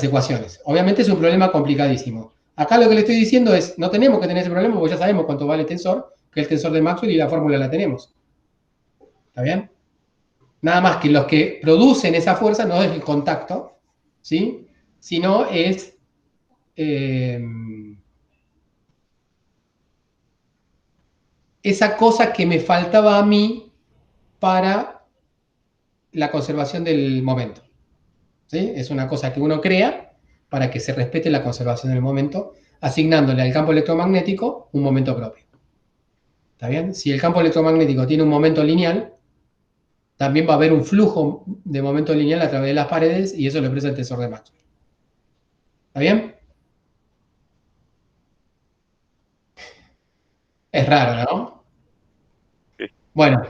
ecuaciones. Obviamente es un problema complicadísimo. Acá lo que le estoy diciendo es, no tenemos que tener ese problema porque ya sabemos cuánto vale el tensor, que es el tensor de Maxwell y la fórmula la tenemos. ¿Está bien? Nada más que los que producen esa fuerza no es el contacto, ¿sí? Sino es esa cosa que me faltaba a mí para la conservación del momento. ¿Sí? Es una cosa que uno crea para que se respete la conservación del momento, asignándole al campo electromagnético un momento propio. ¿Está bien? Si el campo electromagnético tiene un momento lineal, también va a haber un flujo de momento lineal a través de las paredes y eso lo expresa el tensor de Maxwell. ¿Está bien? Es raro, ¿no? Sí. Bueno,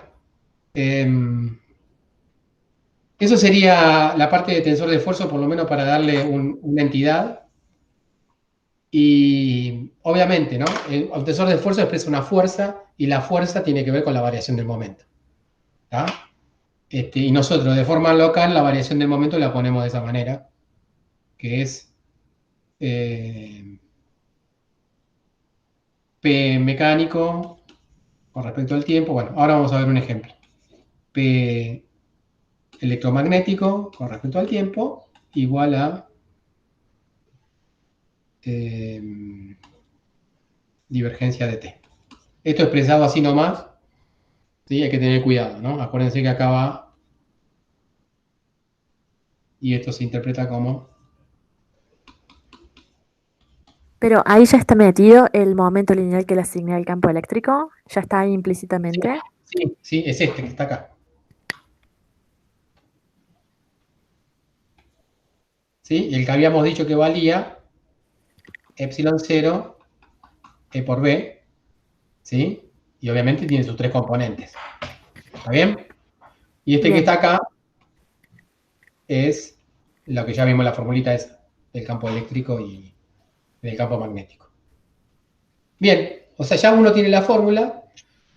eso sería la parte de tensor de esfuerzo, por lo menos para darle una entidad. Y obviamente, ¿no? El tensor de esfuerzo expresa una fuerza y la fuerza tiene que ver con la variación del momento. ¿Tá? Y nosotros de forma local la variación del momento la ponemos de esa manera, que es P mecánico con respecto al tiempo. Bueno, ahora vamos a ver un ejemplo. P electromagnético con respecto al tiempo igual a divergencia de T. Esto expresado así nomás, ¿sí? Hay que tener cuidado, ¿no? Acuérdense que acá va y esto se interpreta como... Pero ahí ya está metido el momento lineal que le asigné al campo eléctrico, ya está ahí Sí, implícitamente. sí, sí, es este que está acá. ¿Sí? Y el que habíamos dicho que valía epsilon 0 E por B, ¿sí? Y obviamente tiene sus tres componentes. ¿Está bien? Y este que Bien, está acá es lo que ya vimos la formulita es del campo eléctrico y del campo magnético. Bien, o sea, ya uno tiene la fórmula.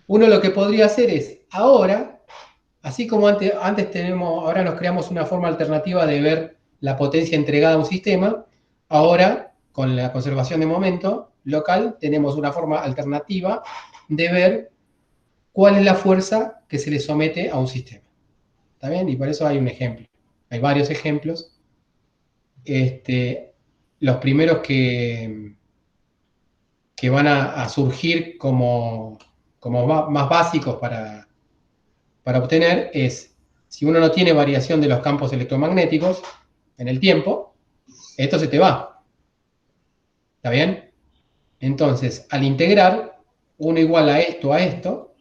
Uno lo que podría hacer es, ahora, así como antes tenemos, ahora nos creamos una forma alternativa de ver la potencia entregada a un sistema, ahora, con la conservación de momento local, tenemos una forma alternativa de ver cuál es la fuerza que se le somete a un sistema. ¿Está bien? Y por eso hay un ejemplo. Hay varios ejemplos. Los primeros que van a surgir como más básicos para obtener es, si uno no tiene variación de los campos electromagnéticos en el tiempo, esto se te va. ¿Está bien? Entonces, al integrar, uno igual a esto,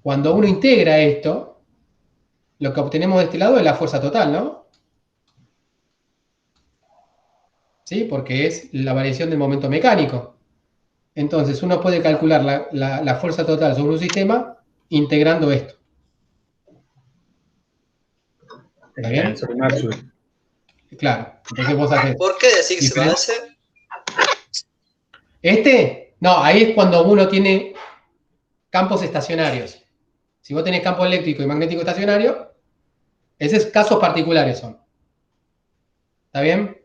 cuando uno integra esto, lo que obtenemos de este lado es la fuerza total, ¿no? ¿Sí? Porque es la variación del momento mecánico. Entonces, uno puede calcular la fuerza total sobre un sistema integrando esto. ¿Está El bien? tensor de Maxwell. Claro. Entonces vos haces ¿Por qué decís que se va a diferencia. hacer? No, ahí es cuando uno tiene campos estacionarios. Si vos tenés campo eléctrico y magnético estacionario, esos casos particulares son. ¿Está bien?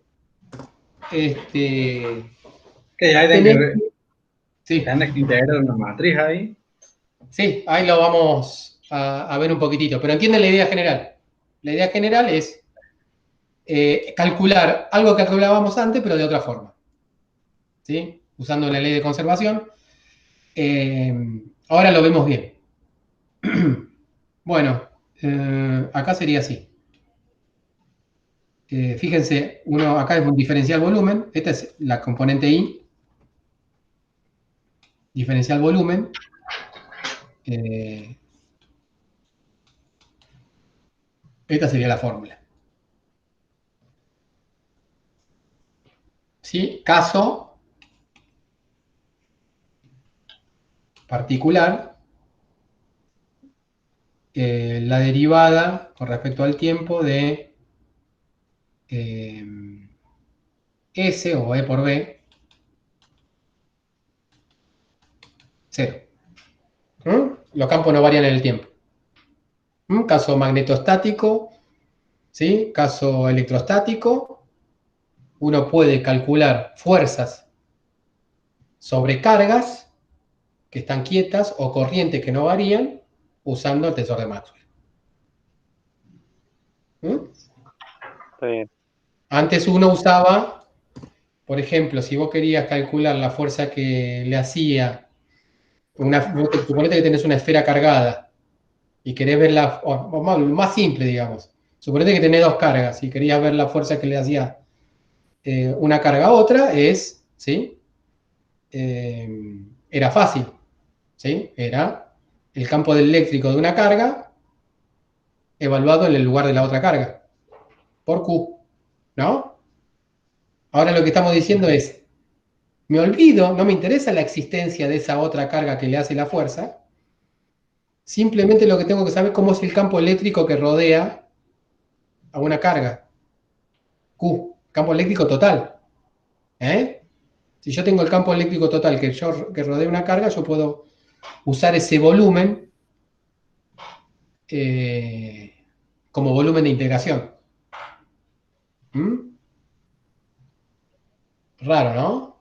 Que ahí Tenés, sí, tenés que integrar una matriz ahí. sí, ahí lo vamos a ver un poquitito, pero entienden la idea general. La idea general es calcular algo que calculábamos antes, pero de otra forma. ¿Sí? Usando la ley de conservación. Ahora lo vemos bien. Bueno, acá sería así. Fíjense, acá es un diferencial volumen. Esta es la componente I. Diferencial volumen. Esta sería la fórmula. ¿Sí? Caso particular, la derivada con respecto al tiempo de S o E por B, 0. Los campos no varían en el tiempo. Caso magnetostático, ¿sí? Caso electrostático, uno puede calcular fuerzas sobre cargas que están quietas o corrientes que no varían usando el tensor de Maxwell. Está bien. Antes uno usaba, por ejemplo, si vos querías calcular la fuerza que le hacía, suponete que tenés una esfera cargada y querés ver más simple, digamos. Suponete que tenés dos cargas y querías ver la fuerza que le hacía una carga a otra, ¿sí? Era fácil, ¿sí? Era el campo eléctrico de una carga evaluado en el lugar de la otra carga, por Q, ¿no? Ahora lo que estamos diciendo es, me olvido, no me interesa la existencia de esa otra carga que le hace la fuerza, simplemente lo que tengo que saber es cómo es el campo eléctrico que rodea a una carga, Q, campo eléctrico total, ¿eh? Si yo tengo el campo eléctrico total que rodea una carga, yo puedo usar ese volumen como volumen de integración. Raro, ¿no?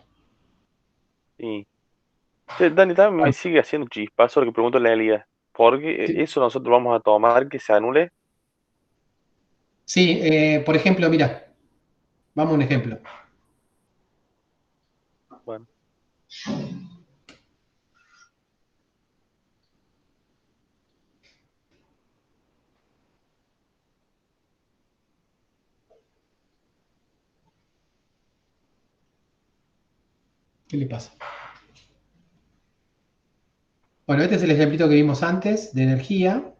Sí. Che, Dani, también me sigue haciendo chispazo lo que pregunto en la realidad. ¿Por qué Sí, eso nosotros vamos a tomar que se anule? sí, por ejemplo, mira, vamos a un ejemplo. Bueno, ¿Qué le pasa? Bueno, este es el ejemplito que vimos antes de energía.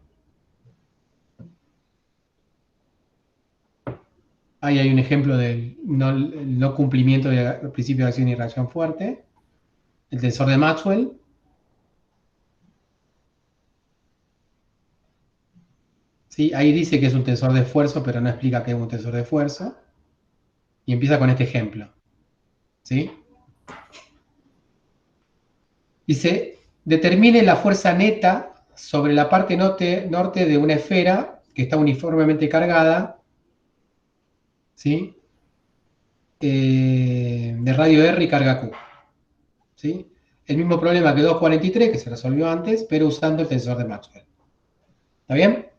Ahí hay un ejemplo del no cumplimiento del principio de acción y reacción fuerte. El tensor de Maxwell. ¿Sí? Ahí dice que es un tensor de esfuerzo, pero no explica qué es un tensor de esfuerzo. Y empieza con este ejemplo. ¿Sí? Dice, determine la fuerza neta sobre la parte norte de una esfera que está uniformemente cargada, ¿sí? De radio R y carga Q. ¿Sí? El mismo problema que 243, que se resolvió antes, pero usando el tensor de Maxwell. ¿Está bien?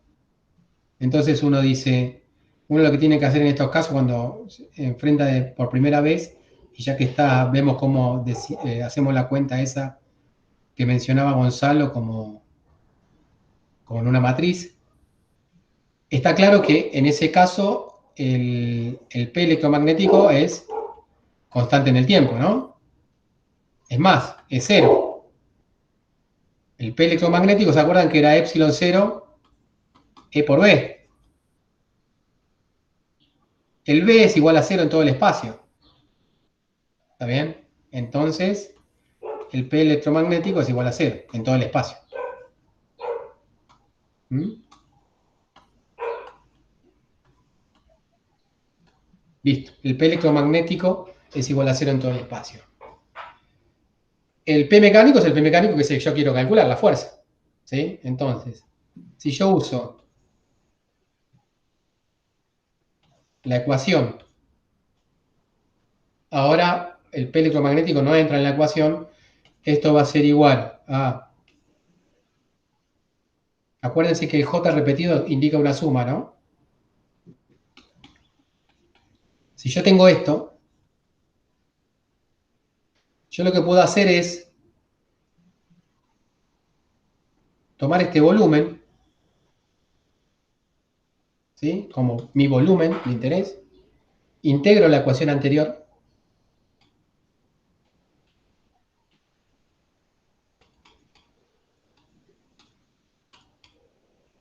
Entonces uno dice, uno lo que tiene que hacer en estos casos cuando se enfrenta por primera vez, y ya que está, vemos cómo hacemos la cuenta esa que mencionaba Gonzalo como en una matriz, está claro que en ese caso el P electromagnético es constante en el tiempo, ¿no? Es más, es cero. El P electromagnético, ¿se acuerdan que era epsilon 0 E por B? El B es igual a cero en todo el espacio. ¿Está bien? Entonces, el P electromagnético es igual a cero en todo el espacio. Listo. El P electromagnético es igual a cero en todo el espacio. El P mecánico es el P mecánico que yo quiero calcular, la fuerza. ¿Sí? Entonces, si yo uso la ecuación, ahora el P electromagnético no entra en la ecuación, esto va a ser igual a... Acuérdense que el J repetido indica una suma, ¿no? Si yo tengo esto, yo lo que puedo hacer es tomar este volumen, ¿sí? Como mi volumen de interés, integro la ecuación anterior,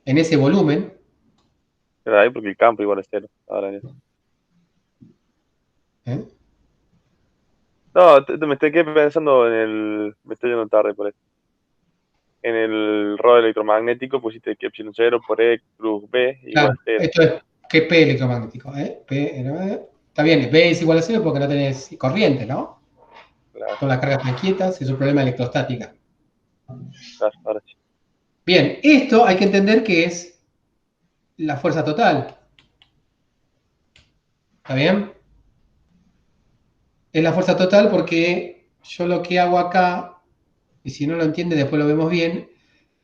en ese volumen, queda ahí porque el campo igual es cero. Ahora ya. ¿eh? No, me estoy quedé pensando en el. Me estoy yendo tarde por eso. en el rho electromagnético pusiste que epsilon 0 por E cruz B igual Claro, a 0. esto es que P electromagnético. Está bien, B es igual a 0 porque no tenés corriente, ¿no? Claro, Todas las cargas están quietas, es un problema de electrostática. claro, ahora sí. Bien, esto hay que entender que es la fuerza total. ¿Está bien? Es la fuerza total porque yo lo que hago acá, y si no lo entiende después lo vemos bien,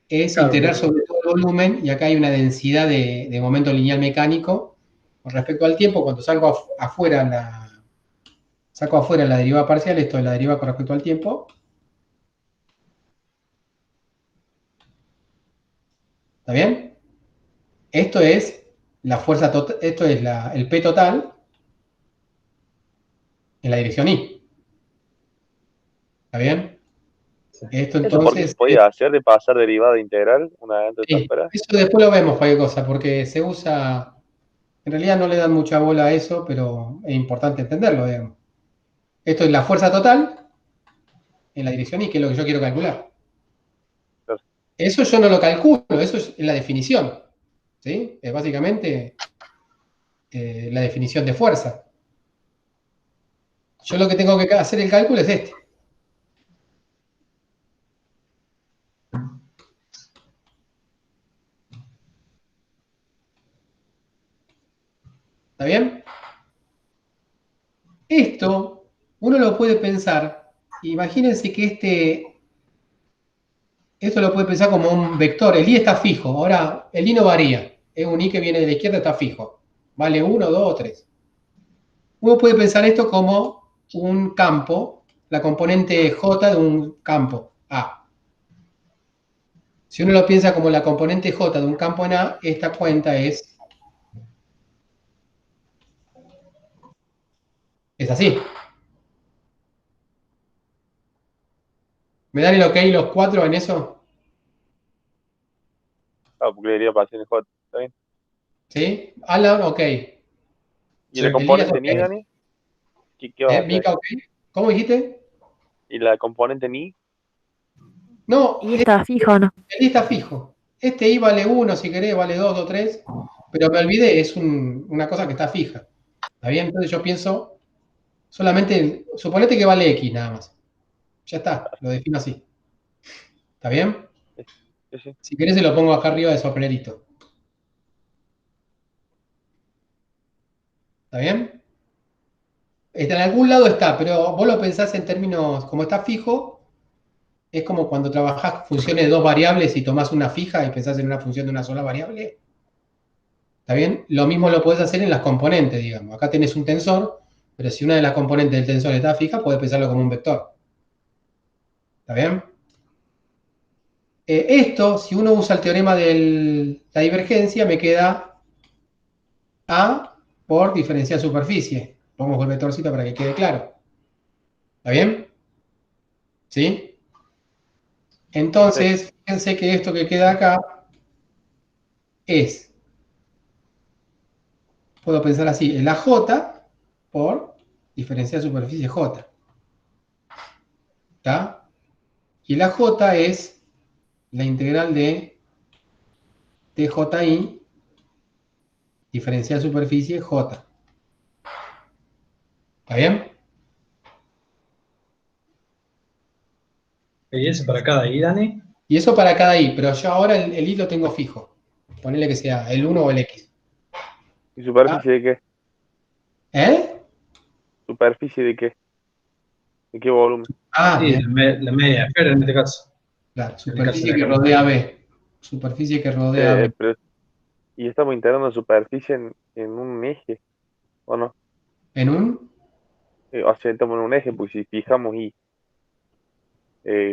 es Claro, integrar sobre todo el volumen, y acá hay una densidad de momento lineal mecánico con respecto al tiempo. Cuando saco afuera la derivada parcial, esto es la derivada con respecto al tiempo. ¿Está bien? Esto es la fuerza total, esto es el P total en la dirección I. ¿Está bien? sí. Esto ¿Eso por qué se entonces podía hacer de pasar derivada integral una vez dentro de sí, fuera? eso después lo vemos cualquier cosa, porque se usa, en realidad no le dan mucha bola a eso, pero es importante entenderlo, digamos. Esto es la fuerza total en la dirección I, que es lo que yo quiero calcular. Claro. Eso yo no lo calculo, eso es la definición. ¿Sí? Es básicamente la definición de fuerza. Yo lo que tengo que hacer el cálculo es este. ¿Está bien? Esto uno lo puede pensar, imagínense que esto lo puede pensar como un vector, el i está fijo, ahora el i no varía, es un i que viene de la izquierda, está fijo, vale 1, 2 o 3. Uno puede pensar esto como un campo, la componente j de un campo A. Si uno lo piensa como la componente j de un campo en A, esta cuenta es así. ¿Me dan el ok los cuatro en eso? Ah, porque debería pasar en J, ¿está bien? ¿Sí? Alan, ok. ¿Y la Elías, componente ok. ni, Dani? ¿Qué vas a hacer ahí? Mika, ok. ¿Cómo dijiste? ¿Y la componente ni? No, Y está fijo, ¿no? el i está fijo. Este i vale 1, si querés, vale 2 o 3, pero me olvidé, es una cosa que está fija. ¿Está bien? Entonces yo pienso solamente, suponete que vale x nada más. Ya está, lo defino así. ¿Está bien? Sí, sí, sí. Si querés se lo pongo acá arriba de soplerito. ¿Está bien? En algún lado está, pero vos lo pensás en términos, como está fijo, es como cuando trabajás funciones de dos variables y tomás una fija y pensás en una función de una sola variable. ¿Está bien? Lo mismo lo podés hacer en las componentes, digamos. Acá tenés un tensor, pero si una de las componentes del tensor está fija, podés pensarlo como un vector. ¿Está bien? Esto, si uno usa el teorema de la divergencia, me queda A por diferencial superficie. Pongo el vectorcito para que quede claro. ¿Está bien? ¿Sí? Sí. Entonces, fíjense que esto que queda acá es, puedo pensar así, el AJ por diferencial superficie J. ¿Está? Y la J es la integral de TJI, diferencial superficie J. ¿Está bien? Y eso para cada I, Dani. Y eso para cada I, pero yo ahora el I lo tengo fijo. Ponele que sea el 1 o el X. ¿Y ¿Está? superficie de qué? ¿Eh? ¿Superficie de qué? ¿De qué volumen? Ah, Y bien. la media esfera en este caso, Claro, en el caso de superficie la que capa. rodea B. Superficie que rodea B. Pero, y estamos integrando superficie en un eje, ¿o no? ¿En un? O sea, estamos en un eje, pues si fijamos I,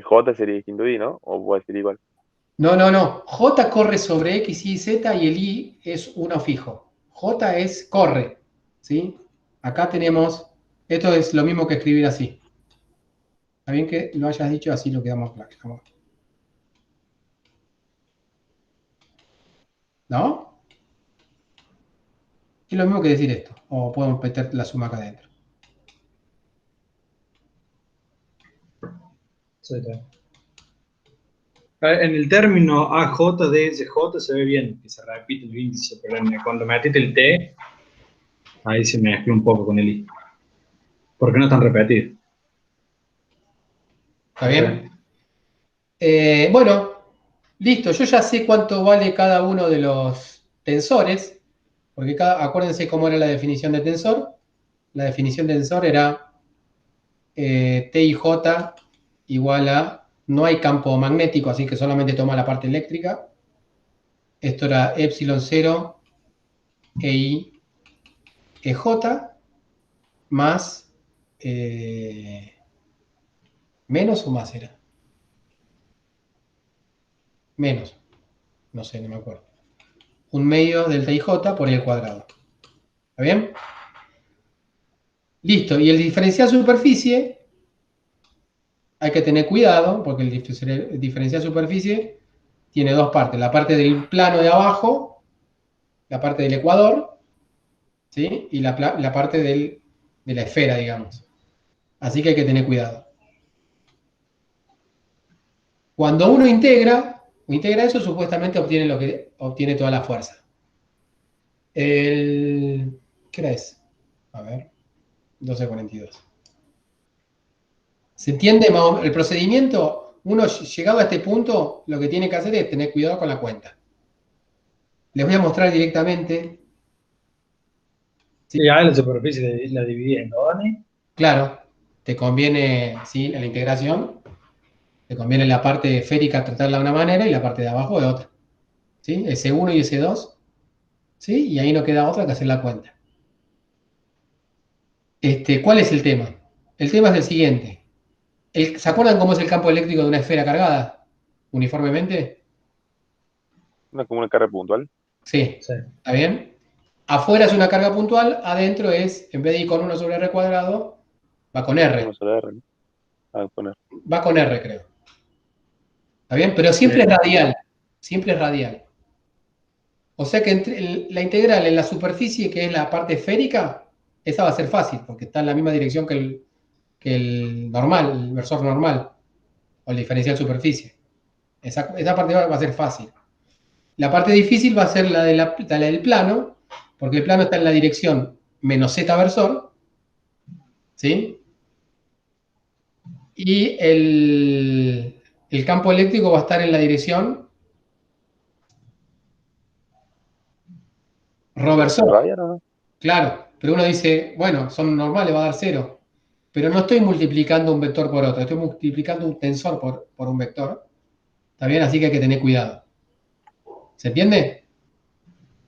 J sería distinto de I, ¿no? O puede ser igual. No, no, no. J corre sobre X, Y, Z y el I es uno fijo. J es corre. ¿Sí? Acá tenemos, esto es lo mismo que escribir así. Está bien que lo hayas dicho, así lo quedamos claro. ¿No? Es lo mismo que decir esto. O podemos meter la suma acá adentro. Sí, está bien. En el término AJ, DSJ se ve bien que se repite el índice, pero cuando metiste el T, ahí se mezcla un poco con el I. Porque no están repetidos. ¿Está bien? Bueno, listo. Yo ya sé cuánto vale cada uno de los tensores, porque acuérdense cómo era la definición de tensor. La definición de tensor era T y J igual a, no hay campo magnético, así que solamente toma la parte eléctrica. Esto era epsilon 0 EI EJ más menos o más era. Menos, no sé, no me acuerdo. Un medio del TIJ por el cuadrado. ¿Está bien? Listo. Y el diferencial superficie, hay que tener cuidado, porque el diferencial superficie tiene dos partes. La parte del plano de abajo, la parte del ecuador, ¿sí? Y la parte de la esfera, digamos. Así que hay que tener cuidado. Cuando uno integra eso, supuestamente obtiene toda la fuerza. ¿Qué hora es? A ver, 12:42. ¿Se entiende el procedimiento? Uno llegado a este punto, lo que tiene que hacer es tener cuidado con la cuenta. Les voy a mostrar directamente. Y ahí la superficie la dividí en dos, ¿no? Claro, te conviene, ¿sí? En la integración, te conviene la parte esférica tratarla de una manera y la parte de abajo de otra. ¿Sí? S1 y S2, ¿sí? Y ahí no queda otra que hacer la cuenta. ¿Cuál es el tema? El tema es el siguiente. ¿Se acuerdan cómo es el campo eléctrico de una esfera cargada uniformemente? Como una carga puntual. Sí, Sí. ¿está bien? Afuera es una carga puntual, adentro es, en vez de ir con 1 sobre R cuadrado, va con R. Uno sobre R, ¿no? A poner. Va con R, creo. ¿Está bien? Pero Sí. siempre es radial. Siempre es radial. O sea que la integral en la superficie, que es la parte esférica, esa va a ser fácil, porque está en la misma dirección que el normal, el versor normal, o el diferencial superficie. Esa parte va a ser fácil. La parte difícil va a ser la del plano, porque el plano está en la dirección menos z versor, ¿sí? Y el campo eléctrico va a estar en la dirección rho versor. ¿Radial o no? Claro, pero uno dice, bueno, son normales, va a dar 0. Pero no estoy multiplicando un vector por otro, estoy multiplicando un tensor por un vector. ¿Está bien? Así que hay que tener cuidado. ¿Se entiende?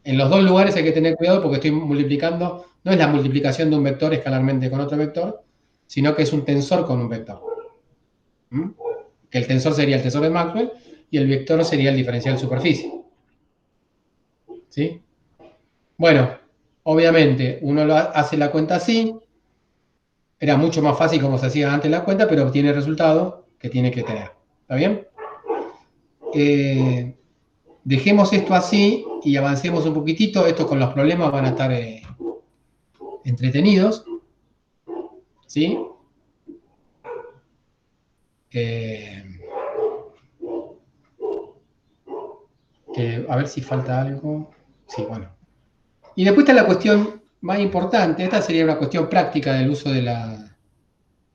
En los dos lugares hay que tener cuidado porque estoy multiplicando, no es la multiplicación de un vector escalarmente con otro vector, sino que es un tensor con un vector. ¿Mm? Que el tensor sería el tensor de Maxwell y el vector sería el diferencial de superficie. ¿Sí? Bueno, obviamente uno hace la cuenta así, era mucho más fácil como se hacía antes la cuenta, pero obtiene el resultado que tiene que tener. ¿Está bien? Dejemos esto así y avancemos un poquitito. Esto con los problemas van a estar entretenidos. ¿Sí? A ver si falta algo. Sí, bueno. Y después está la cuestión más importante. Esta sería una cuestión práctica del uso de la...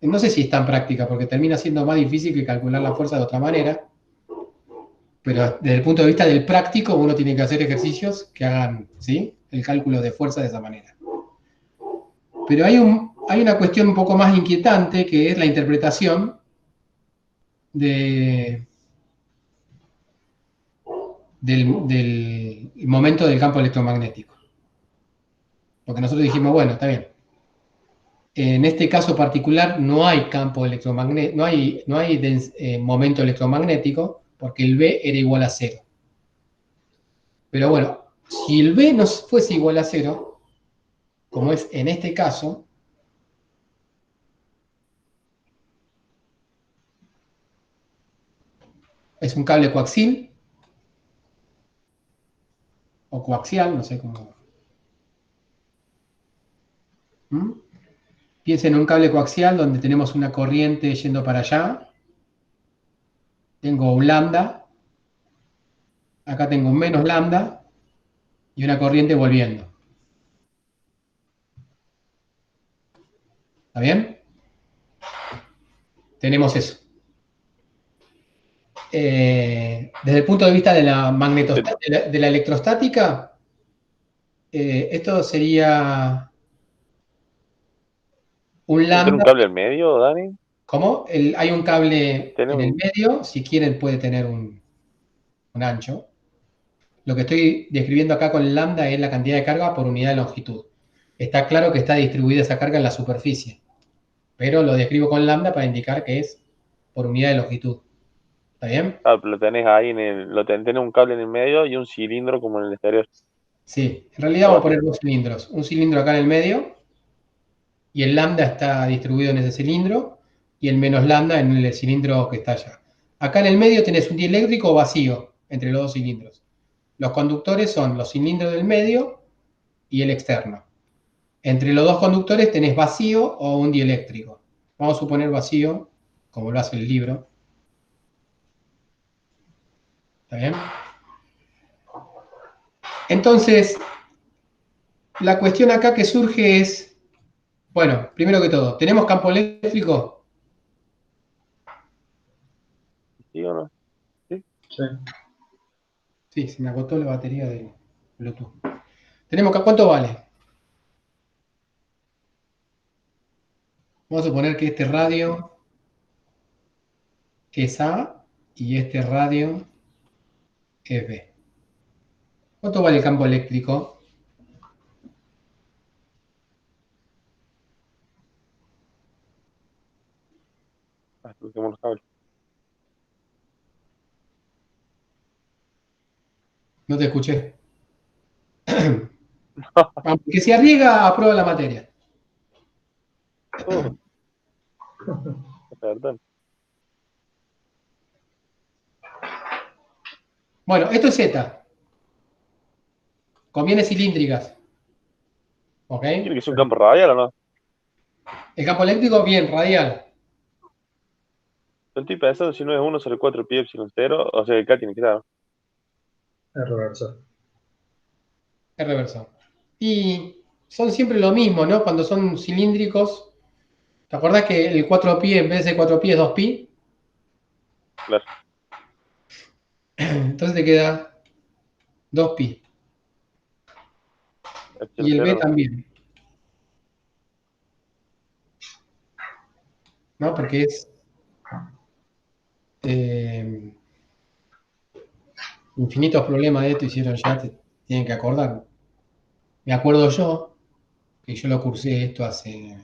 No sé si es tan práctica, porque termina siendo más difícil que calcular la fuerza de otra manera. Pero desde el punto de vista del práctico, uno tiene que hacer ejercicios que hagan, ¿sí?, el cálculo de fuerza de esa manera. Pero hay una cuestión un poco más inquietante, que es la interpretación del momento del campo electromagnético. Porque nosotros dijimos, bueno, está bien. En este caso particular no hay campo electromagnético, no hay momento electromagnético, porque el B era igual a 0. Pero bueno, si el B no fuese igual a 0, como es en este caso, es un cable coaxil, o coaxial, no sé cómo. ¿Mm? Piensen en un cable coaxial donde tenemos una corriente yendo para allá. Tengo un lambda, acá tengo un menos lambda y una corriente volviendo. ¿Está bien? Tenemos eso. Desde el punto de vista de la de la electrostática, esto sería un ¿No tiene un lambda. cable al medio, Dani? ¿Cómo? Hay un cable Tiene en el un... medio, si quieren puede tener un ancho. Lo que estoy describiendo acá con lambda es la cantidad de carga por unidad de longitud. Está claro que está distribuida esa carga en la superficie, pero lo describo con lambda para indicar que es por unidad de longitud. ¿Está bien? Ah, lo tenés ahí tenés un cable en el medio y un cilindro como en el exterior. Sí, en realidad Algo vamos a así. poner dos cilindros. Un cilindro acá en el medio y el lambda está distribuido en ese cilindro y el menos lambda en el cilindro que está allá. Acá en el medio tenés un dieléctrico vacío entre los dos cilindros. Los conductores son los cilindros del medio y el externo. Entre los dos conductores tenés vacío o un dieléctrico. Vamos a suponer vacío, como lo hace el libro. ¿Está bien? Entonces, la cuestión acá que surge es, bueno, primero que todo, ¿tenemos campo eléctrico? ¿Sí o no? Sí. Sí. Sí, se me agotó la batería del Bluetooth. ¿Cuánto vale? Vamos a suponer que este radio es A y este radio es B. ¿Cuánto vale el campo eléctrico? Ah, busquemos los cables. No te escuché. Aunque se arriesga, aprueba la materia. Uh, perdón. Bueno, esto es Z, con bienes cilíndricas. ¿Ok? ¿Tiene que ser un campo radial o no? El campo eléctrico, bien, radial. Yo estoy pensando si no es 1 sobre 4 pi epsilon 0, o sea que acá tiene que dar. Es reverso. Es reverso. Y son siempre lo mismo, ¿no? Cuando son cilíndricos. ¿Te acordás que el 4pi en vez de 4pi es 2pi? Claro. Entonces te queda 2pi. Y Epsilon el B 0 no. también, ¿no? Porque es eh, infinitos problemas de esto hicieron ya, tienen que acordar. Me acuerdo yo, que yo lo cursé esto hace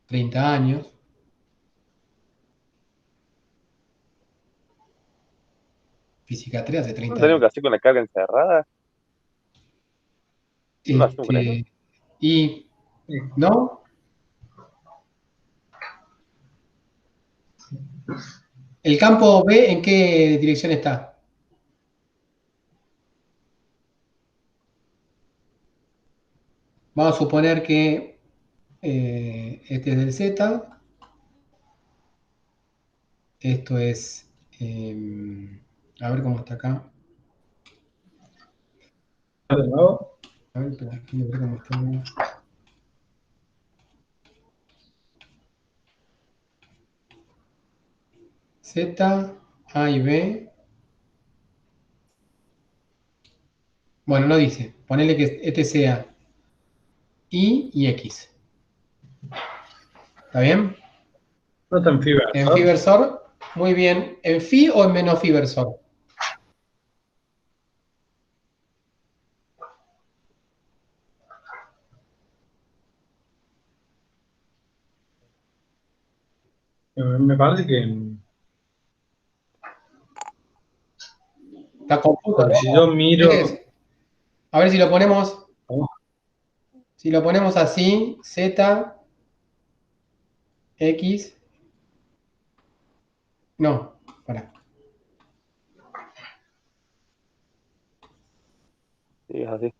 30 años. Física 3 hace ¿No 30 tenemos años. que hacer con la carga encerrada? ¿No lo hacemos con eso? Este, y, Sí. ¿no? ¿El campo B en qué dirección está? Vamos a suponer que este es del Z, esto es, a ver cómo está acá. De nuevo. A ver, espera, quiero ver cómo está. Z, A y B. Bueno, no dice. Ponele que este sea Y y X. ¿Está bien? No está en fibra, En ¿sabes? Fiversor, muy bien. ¿En Phi o en menos Fiversor? Me parece que, Está confuso, porque si ¿no? yo miro. A ver si lo ponemos. ¿Cómo? Si lo ponemos así, Z, X. No, para. Sí, es así.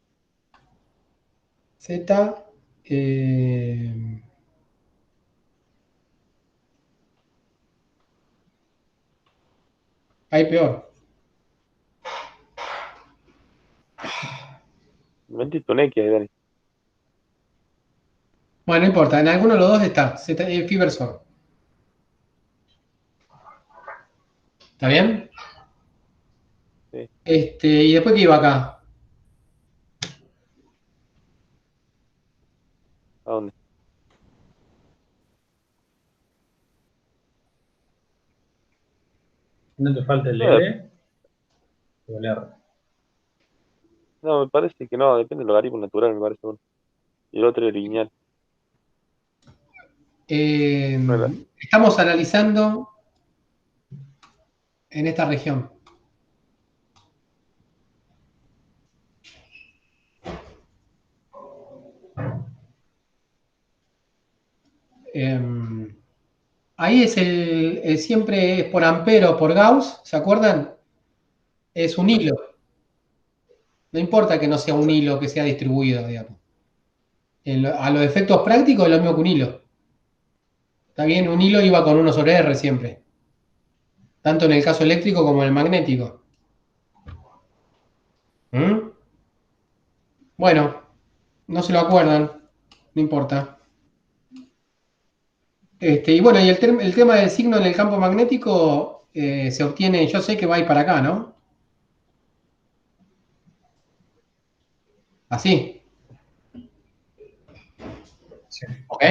Z. eh, Hay peor. Metiste un X ahí, Dani. Bueno, no importa, en alguno de los dos está, Fibersor. ¿Está bien? Sí. ¿Y después qué iba acá? ¿A dónde? No te falta el No, R o el R. no, me parece que no, depende del logaritmo natural, me parece uno. Y el otro es lineal. No era. Estamos analizando en esta región. Ahí es siempre es por ampero o por Gauss, ¿se acuerdan? Es un hilo. No importa que no sea un hilo que sea distribuido, digamos. A los efectos prácticos es lo mismo que un hilo. Está bien, un hilo iba con 1 sobre R siempre. Tanto en el caso eléctrico como en el magnético. ¿Mm? Bueno, no se lo acuerdan, no importa. Y bueno, y el tema del signo en el campo magnético se obtiene, yo sé que va a ir para acá, ¿no? Así, Sí. ¿ok?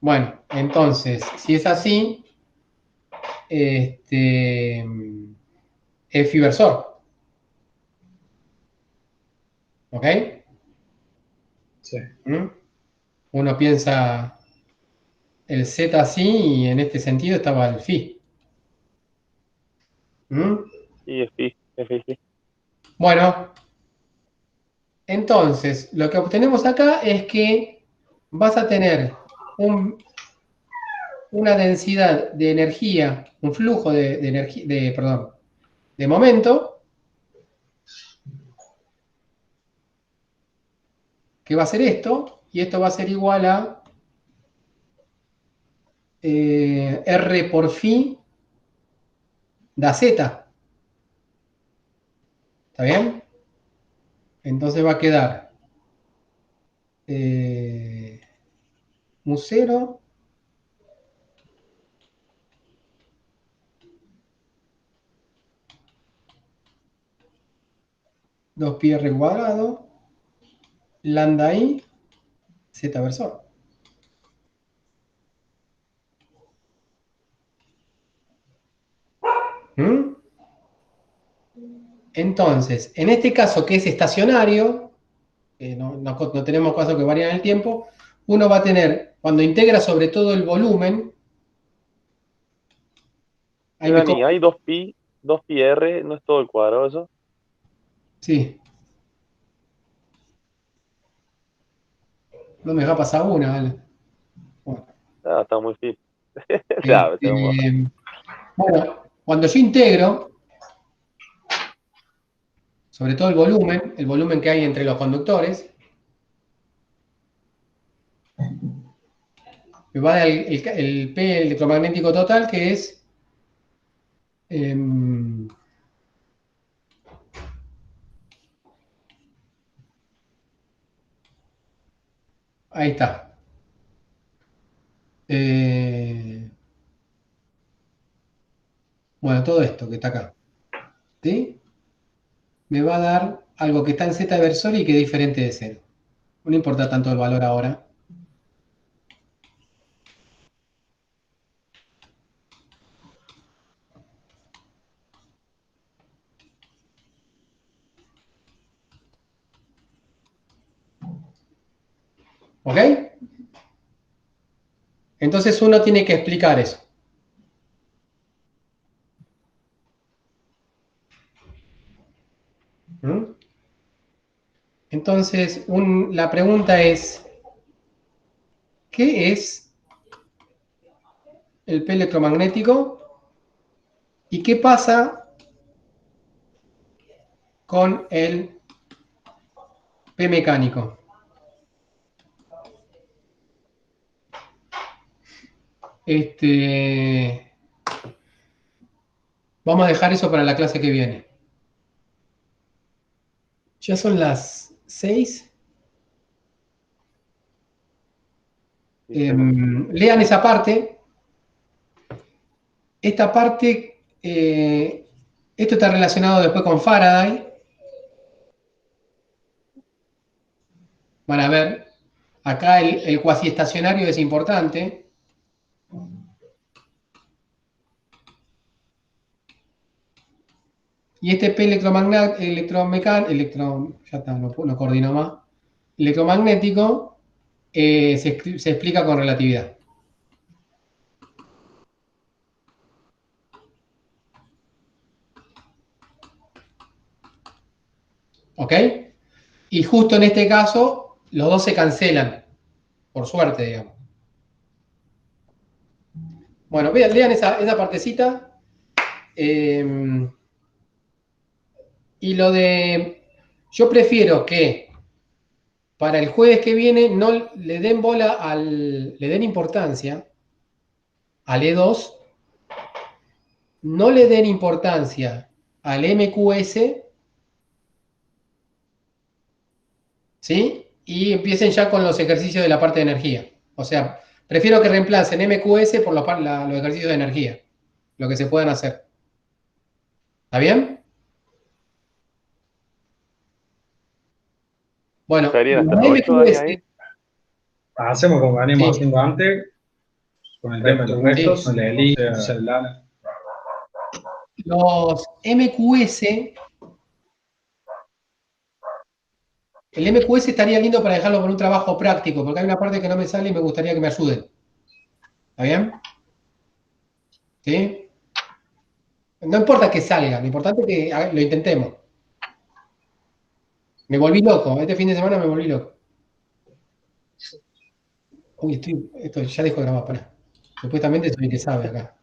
Bueno, entonces, si es así, es fibersor, ¿ok? Sí. ¿Mm? Uno piensa el Z así y en este sentido estaba el phi. ¿Mm? Y es pi, es pi, sí. Bueno, entonces, lo que obtenemos acá es que vas a tener una densidad de energía, un flujo de energía, perdón, de momento, que va a ser esto, y esto va a ser igual a R por phi da Z. ¿Está bien? Entonces va a quedar mu 0 2 pi r cuadrado lambda i Z versor. ¿Mm? Entonces, en este caso que es estacionario, no tenemos casos que varían en el tiempo, uno va a tener, cuando integra sobre todo el volumen, ahí me Dani, cojo, hay 2pi r, no es todo el cuadrado eso. sí, no me va a pasar una, ¿vale? Bueno, Ah, está muy fin. Ya, tengo. este, bueno, cuando yo integro, sobre todo el volumen que hay entre los conductores, me va a dar el P electromagnético total, que es em, ahí está. Bueno, todo esto que está acá, ¿sí? Me va a dar algo que está en Z versor y que es diferente de cero. No importa tanto el valor ahora. ¿Ok? Entonces uno tiene que explicar eso. ¿Mm? Entonces, la pregunta es, ¿qué es el P electromagnético? ¿Y qué pasa con el P mecánico? Vamos a dejar eso para la clase que viene. Ya son las 6. Lean esa parte. Esta parte, esto está relacionado después con Faraday. Van a ver, acá el cuasi estacionario es importante. Y este P ya está, no coordino más. Electromagnético se explica con relatividad. ¿Ok? Y justo en este caso, los dos se cancelan. Por suerte, digamos. Bueno, lean esa partecita. Y lo de... Yo prefiero que para el jueves que viene no le den le den importancia al E2, no le den importancia al MQS, ¿sí? Y empiecen ya con los ejercicios de la parte de energía. O sea, prefiero que reemplacen MQS por los ejercicios de energía, lo que se puedan hacer. ¿Está bien? Bueno, ¿Serían hasta las 8, Dani, MQS, ahí? Hacemos como venimos sí, haciendo antes, con el tema de los restos, sí. con la elite, celular. Los MQS, el MQS estaría lindo para dejarlo con un trabajo práctico, porque hay una parte que no me sale y me gustaría que me ayuden. ¿Está bien? ¿Sí? No importa que salga, lo importante es que lo intentemos. Me volví loco, este fin de semana me volví loco. Uy, esto ya dejo de grabar, pará. Supuestamente soy el que sabe acá.